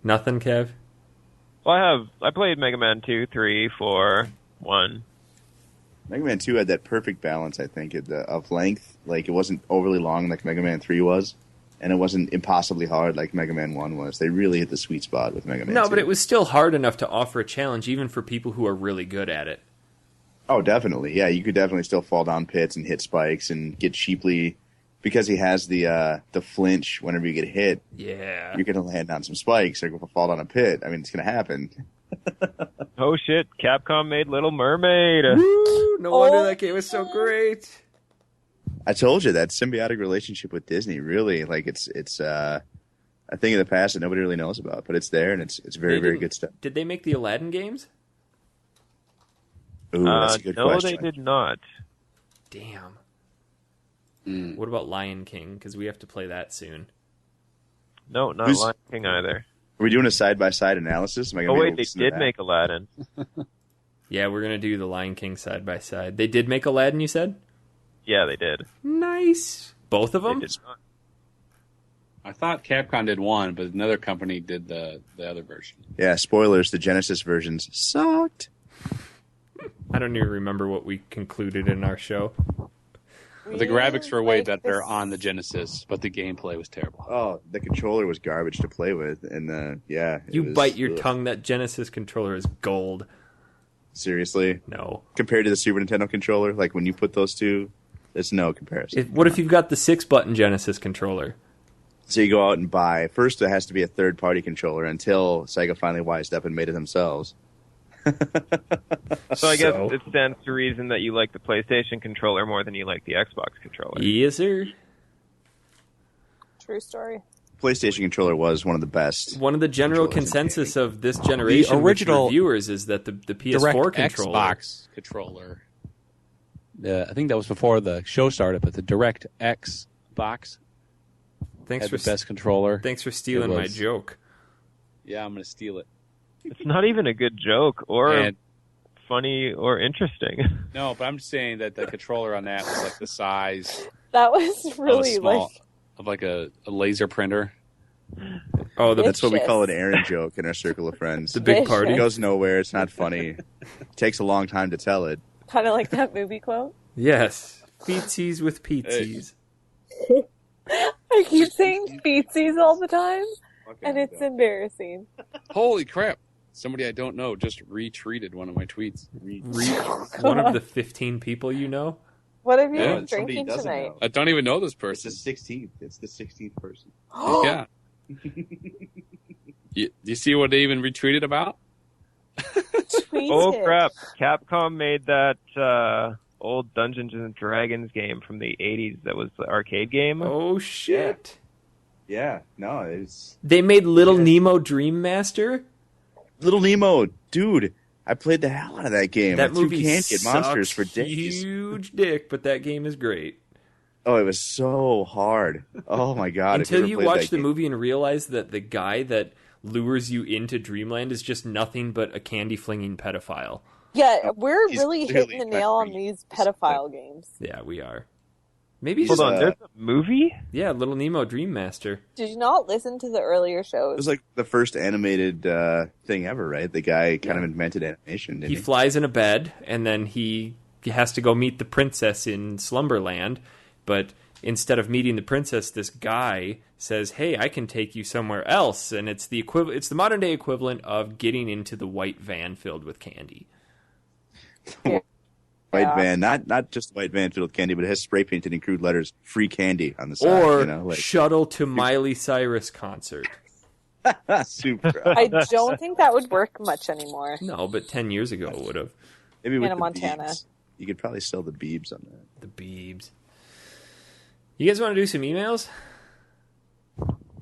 Nothing, Kev? Well, I played Mega Man 2, 3, 4, 1. Mega Man 2 had that perfect balance, I think, of length. Like, it wasn't overly long like Mega Man 3 was, and it wasn't impossibly hard like Mega Man 1 was. They really hit the sweet spot with Mega Man 2. No, but it was still hard enough to offer a challenge, even for people who are really good at it. Oh, definitely. Yeah, you could definitely still fall down pits and hit spikes and get cheaply... Because he has the flinch whenever you get hit, yeah, you're going to land on some spikes or fall down a pit. I mean, it's going to happen. Oh, shit. Capcom made Little Mermaid. Woo, no wonder that game was so great. I told you, that symbiotic relationship with Disney, really, like, it's a thing of the past that nobody really knows about, but it's there, and it's very, very good stuff. Did they make the Aladdin games? Ooh, that's a good question. No, they did not. Damn. What about Lion King? Because we have to play that soon. No, not Lion King either. Are we doing a side-by-side analysis? Oh, wait, they did make Aladdin. Yeah, we're going to do the Lion King side-by-side. They did make Aladdin, you said? Yeah, they did. Nice. Both of them? They did not. I thought Capcom did one, but another company did the other version. Yeah, spoilers, the Genesis versions sucked. I don't even remember what we concluded in our show. The graphics were way better on the Genesis, but the gameplay was terrible. Oh, the controller was garbage to play with, and yeah. Bite your tongue. That Genesis controller is gold. Seriously? No. Compared to the Super Nintendo controller, like when you put those two, there's no comparison. What if you've got the 6-button Genesis controller? So you go out and buy. First, it has to be a third-party controller until Sega finally wised up and made it themselves. So I guess it stands to reason that you like the PlayStation controller more than you like the Xbox controller. Yes, sir. True story. PlayStation controller was one of the best. One of the general consensus of this generation, the original reviewers, is that the PS4 controller, Xbox controller. I think that was before the show started, but the Direct X box had the best controller. Thanks for stealing my joke. Yeah, I'm going to steal it. It's not even a good joke or funny or interesting. No, but I'm just saying that the controller on that was like the size. That was really of like a laser printer. Oh, that's what we call an Aaron joke in our circle of friends. The big party. It goes nowhere. It's not funny. It takes a long time to tell it. Kind of like that movie quote. Yes. Feetsies with Peetsies. I keep saying feetsies all the time, and it's embarrassing. Holy crap. Somebody I don't know just retweeted one of my tweets. One of the 15 people you know? What have you been drinking tonight? I don't even know this person. It's the 16th. It's the 16th person. Yeah. You see what they even retweeted about? Oh, crap. Capcom made that old Dungeons and Dragons game from the 80s that was the arcade game. Oh, shit. Yeah. No, it's... They made Little Nemo Dream Master? Little Nemo, dude, I played the hell out of that game. That movie can't get monsters for days. Huge dick, but that game is great. Oh, it was so hard. Oh my god! Until you watch the movie and realize that the guy that lures you into Dreamland is just nothing but a candy flinging pedophile. Yeah, we're really hitting the nail on these pedophile games. Yeah, we are. Maybe Hold on, there's a movie? Yeah, Little Nemo Dream Master. Did you not listen to the earlier shows? It was like the first animated thing ever, right? The guy kind of invented animation, didn't he? He flies in a bed, and then he has to go meet the princess in Slumberland, but instead of meeting the princess, this guy says, "Hey, I can take you somewhere else," and it's the modern day equivalent of getting into the white van filled with candy. White van, not just white van filled with candy, but it has spray painted in crude letters, free candy on the side. Or shuttle to Miley Cyrus concert. Super. I don't think that would work much anymore. No, but 10 years ago it would have. Maybe with Hannah Montana. Beebs. You could probably sell the Beebs on that. The Beebs. You guys want to do some emails?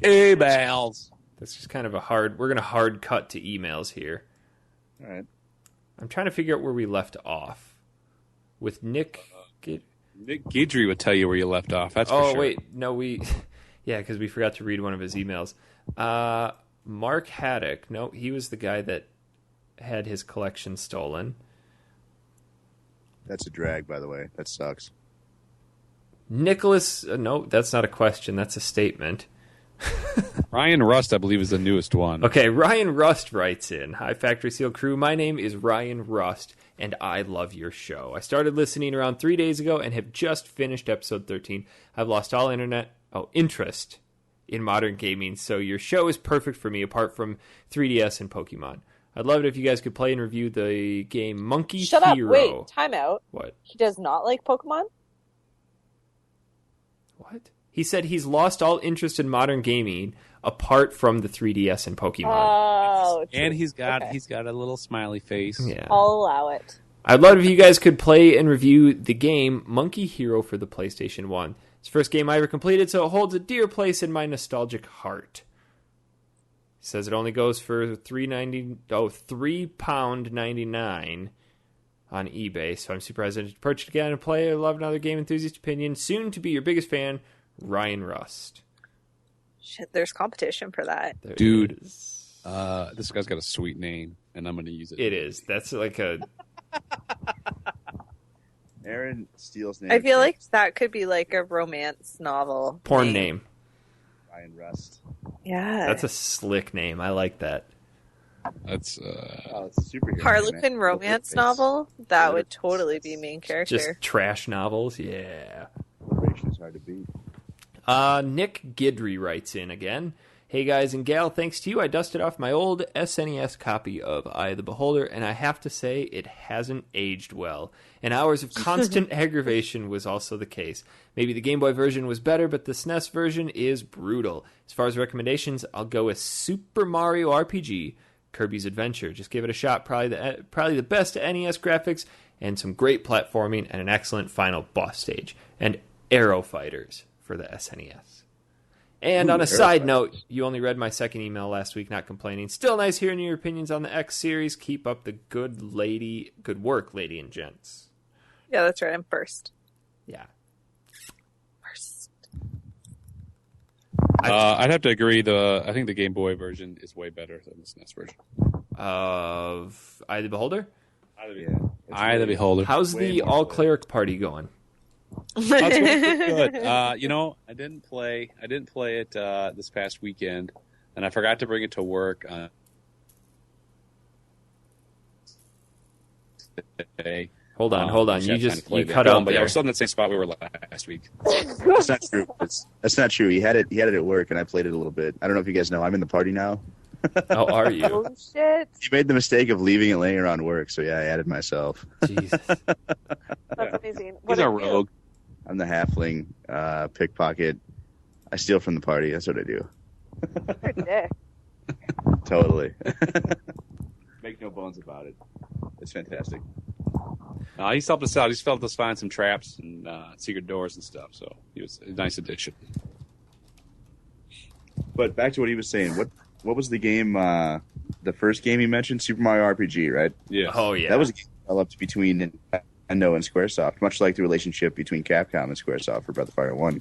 Emails. That's just kind of we're going to hard cut to emails here. All right. I'm trying to figure out where we left off. With Nick... Nick Guidry would tell you where you left off. That's for sure. Oh, wait. No, yeah, because we forgot to read one of his emails. Mark Haddock. No, he was the guy that had his collection stolen. That's a drag, by the way. That sucks. Nicholas... no, that's not a question. That's a statement. Ryan Rust, I believe, is the newest one. Okay, Ryan Rust writes in, Hi, Factory Seal crew. My name is Ryan Rust, and I love your show. I started listening around 3 days ago and have just finished episode 13. I've lost all interest in modern gaming, so your show is perfect for me, apart from 3DS and Pokemon. I'd love it if you guys could play and review the game Monkey Hero. Shut up, wait, time out. What? He does not like Pokemon? What? He said he's lost all interest in modern gaming apart from the 3DS and Pokemon. Oh, and he's got a little smiley face. Yeah. I'll allow it. I'd love if you guys could play and review the game Monkey Hero for the PlayStation 1. It's the first game I ever completed, so it holds a dear place in my nostalgic heart. He says it only goes for £3.99 on eBay, so I'm super hesitant to purchase it again and play. I love another game enthusiast opinion. Soon to be your biggest fan, Ryan Rust. Shit, there's competition for that. Dude, this guy's got a sweet name, and I'm going to use it. It is. That's like a... Aaron Steele's name. I feel like that could be like a romance novel. Porn name. Ryan Rust. Yeah. That's a slick name. I like that. That's it's a superhero Harlequin name, romance novel? That would totally be main character. Just trash novels? Yeah. Alliteration is hard to beat. Nick Guidry writes in again. Hey guys and gal, thanks to you, I dusted off my old SNES copy of Eye of the Beholder, and I have to say it hasn't aged well. And hours of constant aggravation was also the case. Maybe the Game Boy version was better, but the SNES version is brutal. As far as recommendations, I'll go with Super Mario RPG, Kirby's Adventure. Just give it a shot. Probably the best NES graphics, and some great platforming, and an excellent final boss stage. And Arrow Fighters for the SNES. And on a side note, you only read my second email last week, not complaining. Still nice hearing your opinions on the X series. Keep up the good work, lady and gents. Yeah, that's right. I'm first. Yeah. First. I'd have to agree. I think the Game Boy version is way better than the SNES version. Of Eye of the Beholder? Eye of the Beholder. How's the All Cleric party going? That's good. I didn't play it this past weekend, and I forgot to bring it to work today. Hold on. You cut out. But yeah, we're still in the same spot we were last week. That's not true. That's not true. He had it at work, and I played it a little bit. I don't know if you guys know. I'm in the party now. How are you? Oh shit! You made the mistake of leaving it laying around work, so yeah, I added myself. Jesus. That's amazing. He's a rogue. I'm the halfling pickpocket. I steal from the party. That's what I do. You're a dick. Totally. Make no bones about it. It's fantastic. He's helped us out. He's helped us find some traps and secret doors and stuff. So he was a nice addition. But back to what he was saying. What was the game? The first game he mentioned, Super Mario RPG, right? Yeah. Oh yeah. That was a game developed between Nintendo and SquareSoft, much like the relationship between Capcom and SquareSoft for Breath of Fire 1.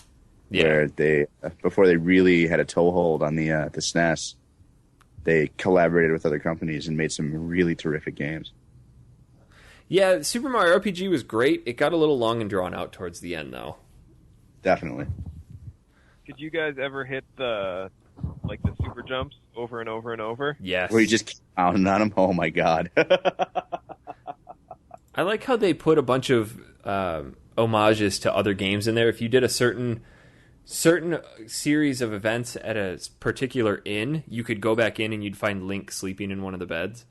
Yeah. Where they, before they really had a toehold on the SNES, they collaborated with other companies and made some really terrific games. Yeah, Super Mario RPG was great. It got a little long and drawn out towards the end, though. Definitely. Did you guys ever hit the super jumps over and over and over? Yes. Where you just keep pounding on them? Oh my god. I like how they put a bunch of homages to other games in there. If you did a certain series of events at a particular inn, you could go back in and you'd find Link sleeping in one of the beds.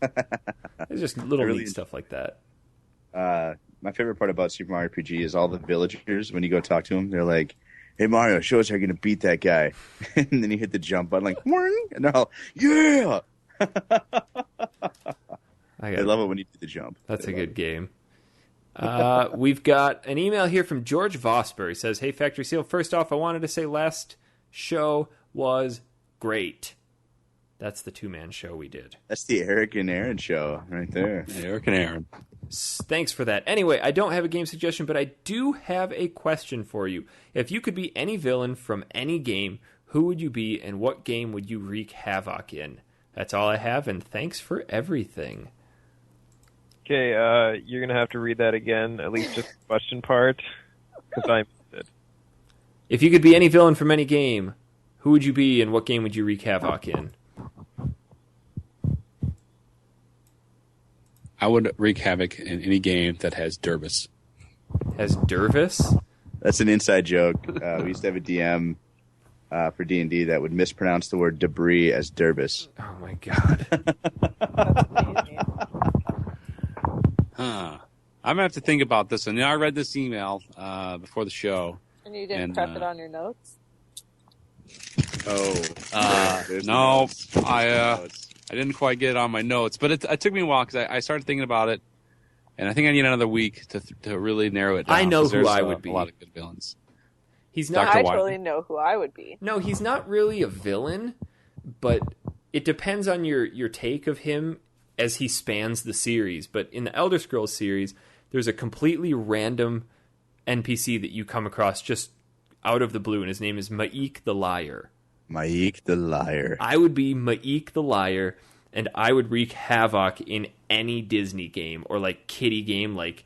It's just little neat stuff like that. My favorite part about Super Mario RPG is all the villagers. When you go talk to them, they're like, "Hey Mario, show us how you're gonna beat that guy," and then you hit the jump button like, "Whirring," and they're all, "Yeah!" I love it when you do the jump. That's a good game. We've got an email here from George Vosper. He says, "Hey Factory Seal, first off, I wanted to say last show was great." That's the two-man show we did. That's the Eric and Aaron show right there. Eric and Aaron. Thanks for that. Anyway, I don't have a game suggestion, but I do have a question for you. If you could be any villain from any game, who would you be and what game would you wreak havoc in? That's all I have, and thanks for everything. Okay, you're going to have to read that again, at least just the question part, because I missed it. If you could be any villain from any game, who would you be and what game would you wreak havoc in? I would wreak havoc in any game that has Dervis. Has Dervis? That's an inside joke. We used to have a DM for D&D that would mispronounce the word debris as Dervis. Oh my god. I'm going to have to think about this. And I read this email before the show. And you didn't prep it on your notes? No. I didn't quite get it on my notes. But it took me a while because I started thinking about it. And I think I need another week to really narrow it down. I know who I would be. A lot of good villains. He's not. I totally know who I would be. No, he's not really a villain, but it depends on your take of him as he spans the series. But in the Elder Scrolls series, there's a completely random NPC that you come across just out of the blue, and his name is Ma'ik the Liar. Ma'ik the Liar. I would be Ma'ik the Liar, and I would wreak havoc in any Disney game or like kiddie game like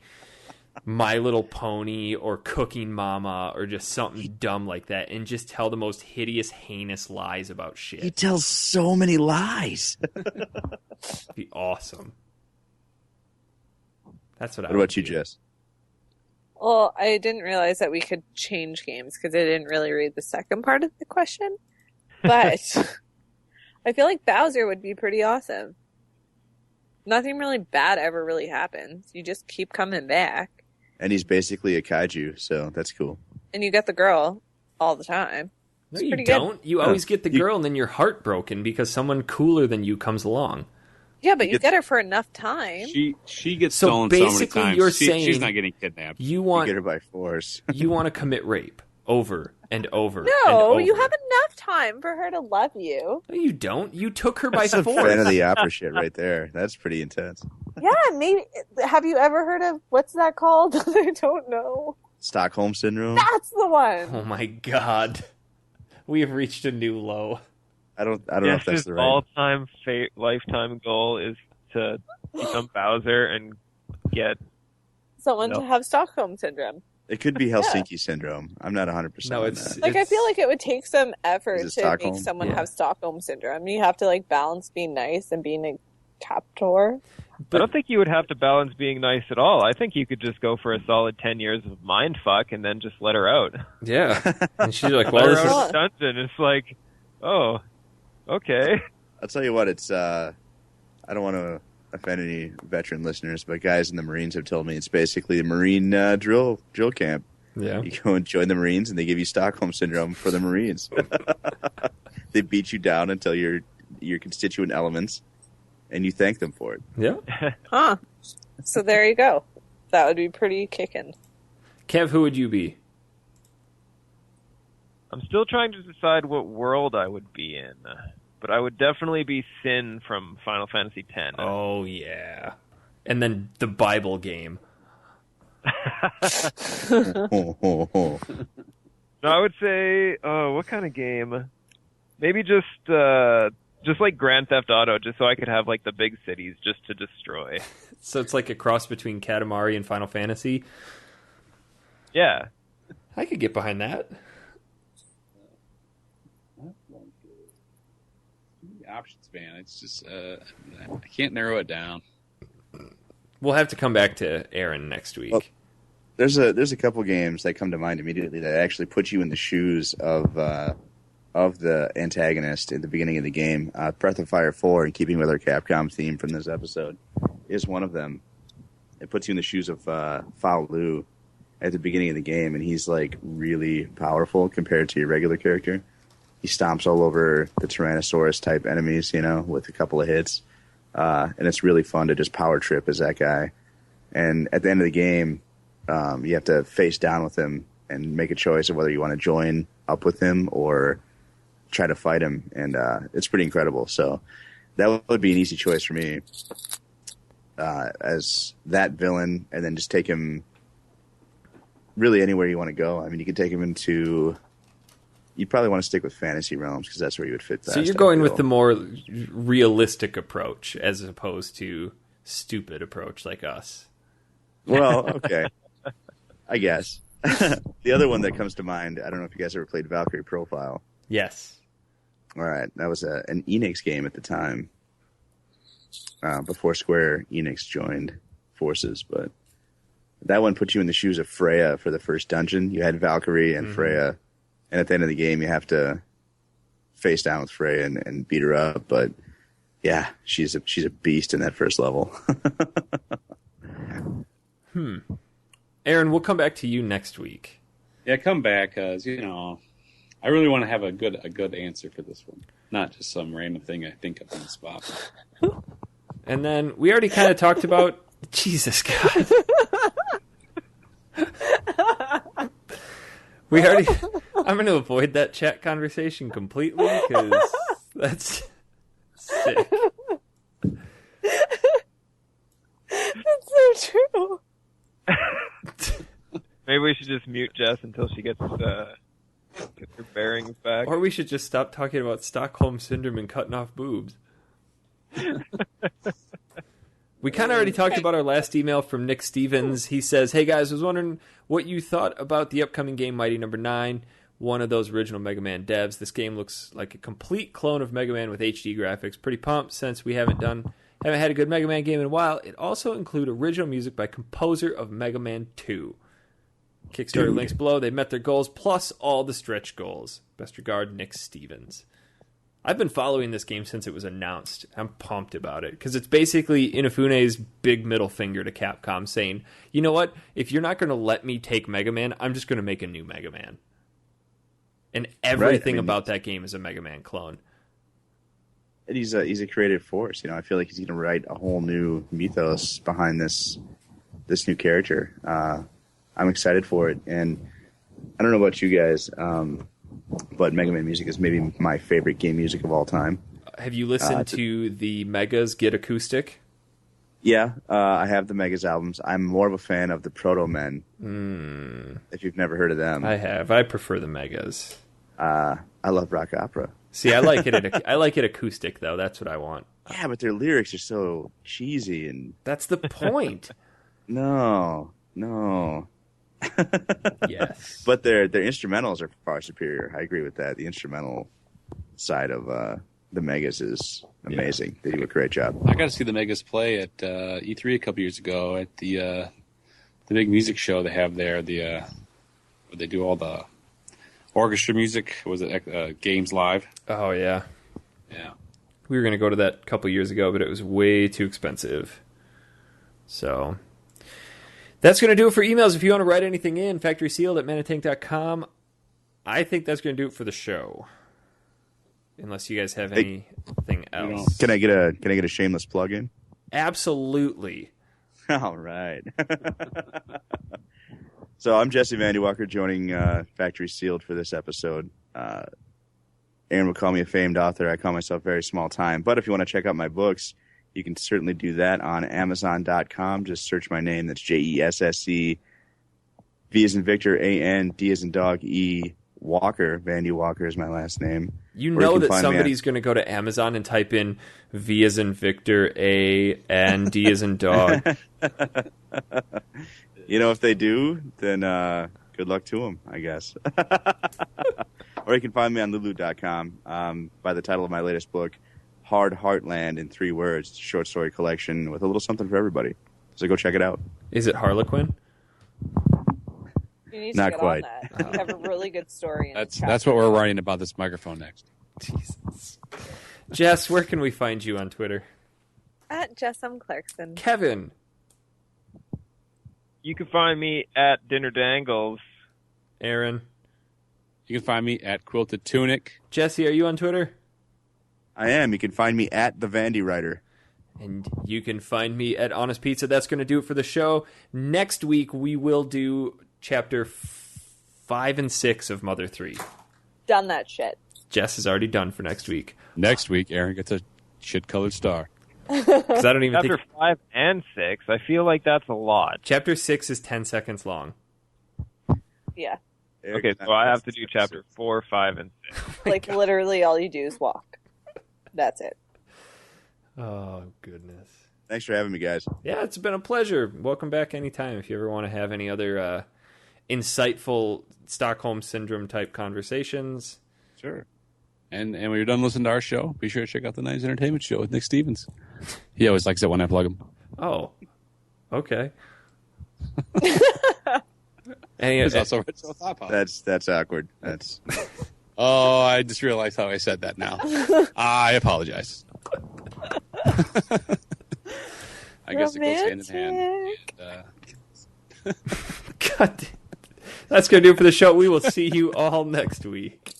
My Little Pony or Cooking Mama or just something dumb like that, and just tell the most hideous, heinous lies about shit. He tells so many lies. It'd be awesome. That's what I would. What about you, Jess? Well, I didn't realize that we could change games because I didn't really read the second part of the question. But I feel like Bowser would be pretty awesome. Nothing really bad ever really happens. You just keep coming back. And he's basically a kaiju, so that's cool. And you get the girl all the time. No, you don't. Good. You always get the girl, and then you're heartbroken because someone cooler than you comes along. Yeah, but you get her for enough time. She gets stolen so many times. You're saying she's not getting kidnapped. You get her by force. You want to commit rape over and over. No, and over. You have enough time for her to love you. No, you don't. You took her by force. That's a fan of the opera shit right there. That's pretty intense. Yeah, maybe. Have you ever heard of what's that called? I don't know. Stockholm Syndrome? That's the one. Oh my god. We have reached a new low. I don't know if that's the right. All-time lifetime goal is to become Bowser and get someone to have Stockholm Syndrome. It could be Helsinki Syndrome. I'm not 100%. No, I feel like it would take some effort to make someone have Stockholm Syndrome. You have to balance being nice and being a captor. I don't think you would have to balance being nice at all. I think you could just go for a solid 10 years of mind fuck and then just let her out. Yeah. And she's like, well, let her out of the dungeon. It's like, oh, okay. I'll tell you what, it's, I don't want to offend any veteran listeners, but guys in the Marines have told me it's basically a Marine drill camp. Yeah. You go and join the Marines and they give you Stockholm Syndrome for the Marines. They beat you down until your constituent elements, and you thank them for it. Yeah. Huh. So there you go. That would be pretty kickin'. Kev, who would you be? I'm still trying to decide what world I would be in, but I would definitely be Sin from Final Fantasy X. Oh, yeah. And then the Bible game. No, I would say, what kind of game? Maybe just like Grand Theft Auto, just so I could have the big cities just to destroy. So it's like a cross between Katamari and Final Fantasy? Yeah. I could get behind that. Options, man. It's just I can't narrow it down. We'll have to come back to Aaron next week. Well, there's a couple games that come to mind immediately that actually put you in the shoes of of the antagonist at the beginning of the game. Breath of Fire 4, in keeping with our Capcom theme from this episode, is one of them. It puts you in the shoes of Fa Lu at the beginning of the game, and he's like really powerful compared to your regular character. He stomps all over the Tyrannosaurus type enemies, with a couple of hits. And it's really fun to just power trip as that guy. And at the end of the game, you have to face down with him and make a choice of whether you want to join up with him or try to fight him. And it's pretty incredible. So that would be an easy choice for me as that villain, and then just take him really anywhere you want to go. I mean, you could take him into... You'd probably want to stick with fantasy realms because that's where you would fit best. So you're going with the more realistic approach as opposed to stupid approach like us. Well, okay. I guess. The other one that comes to mind, I don't know if you guys ever played Valkyrie Profile. Yes. All right. That was an Enix game at the time, before Square Enix joined forces. But that one put you in the shoes of Freya for the first dungeon. You had Valkyrie and Freya. And at the end of the game, you have to face down with Freya and beat her up. But yeah, she's a beast in that first level. Aaron, we'll come back to you next week. Yeah, come back because I really want to have a good answer for this one, not just some random thing I think of on the spot. And then we already kind of talked about Jesus God. I'm going to avoid that chat conversation completely because that's sick. That's so true. Maybe we should just mute Jess until she gets her bearings back. Or we should just stop talking about Stockholm Syndrome and cutting off boobs. We kind of already talked about our last email from Nick Stevens. He says, "Hey guys, I was wondering what you thought about the upcoming game Mighty Number 9, one of those original Mega Man devs. This game looks like a complete clone of Mega Man with HD graphics. Pretty pumped since we haven't had a good Mega Man game in a while. It also includes original music by composer of Mega Man 2. Kickstarter links below. They met their goals plus all the stretch goals. Best regard, Nick Stevens." I've been following this game since it was announced. I'm pumped about it because it's basically Inafune's big middle finger to Capcom saying, you know what? If you're not going to let me take Mega Man, I'm just going to make a new Mega Man. And everything about that game is a Mega Man clone. And he's a creative force. I feel like he's going to write a whole new mythos behind this new character. I'm excited for it. And I don't know about you guys, but Mega Man music is maybe my favorite game music of all time. Have you listened to the Megas Get Acoustic? Yeah, I have the Megas albums. I'm more of a fan of the Proto Men. If you've never heard of them. I have. I prefer the Megas. I love rock opera. See, I like it acoustic, though. That's what I want. Yeah, but their lyrics are so cheesy. And that's the point. No. Yes. But their instrumentals are far superior. I agree with that. The instrumental side of the Megas is amazing. Yeah. They do a great job. I got to see the Megas play at E3 a couple years ago at the big music show they have there. Where they do all the orchestra music. Was it Games Live? Oh yeah. Yeah. We were going to go to that a couple years ago, but it was way too expensive. So that's going to do it for emails. If you want to write anything in, factorysealed@manatank.com. I think that's going to do it for the show. Unless you guys have anything else. Can I get a shameless plug in? Absolutely. All right. So I'm Jesse Vandy-Walker joining Factory Sealed for this episode. Aaron would call me a famed author. I call myself very small time. But if you want to check out my books, you can certainly do that on Amazon.com. Just search my name. That's Jesse. V as in Victor, A-N, D as in dog, E, Walker. Vandy Walker is my last name. You know that somebody's going to go to Amazon and type in V as in Victor, A, N, D as in dog. If they do, then good luck to them, I guess. Or you can find me on Lulu.com by the title of my latest book, Hard Heartland in 3 words. It's a short story collection with a little something for everybody. So go check it out. Is it Harlequin? You need to Not get quite. on that. You have a really good story. That's what we're writing about this microphone next. Jesus. Jess, where can we find you on Twitter? At Jess M. Clarkson. Kevin. You can find me at Dinner Dangles. Aaron. You can find me at Quilted Tunic. Jesse, are you on Twitter? I am. You can find me at the Vandy Writer. And you can find me at Honest Pizza. That's going to do it for the show. Next week, we will do chapter 5 and 6 of Mother 3. Done that shit. Jess is already done for next week. Next week, Aaron gets a shit-colored star. Because I don't even Chapter 5 and 6, I feel like that's a lot. Chapter 6 is 10 seconds long. Yeah. Okay, so I have to do chapter 4, 5, and 6. Like, literally all you do is walk. That's it. Oh, goodness. Thanks for having me, guys. Yeah, it's been a pleasure. Welcome back anytime if you ever want to have any other insightful Stockholm Syndrome type conversations. Sure. And when you're done listening to our show, be sure to check out the 90s Entertainment Show with Nick Stevens. He always likes it when I plug him. Oh, okay. It's also Retro Thought Pop. That's awkward. That's. Oh, I just realized how I said that now. I apologize. I guess it goes hand in hand. And, God damn. That's going to do it for the show. We will see you all next week.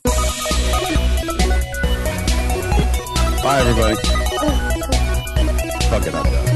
Bye, everybody. Fuck it up, though.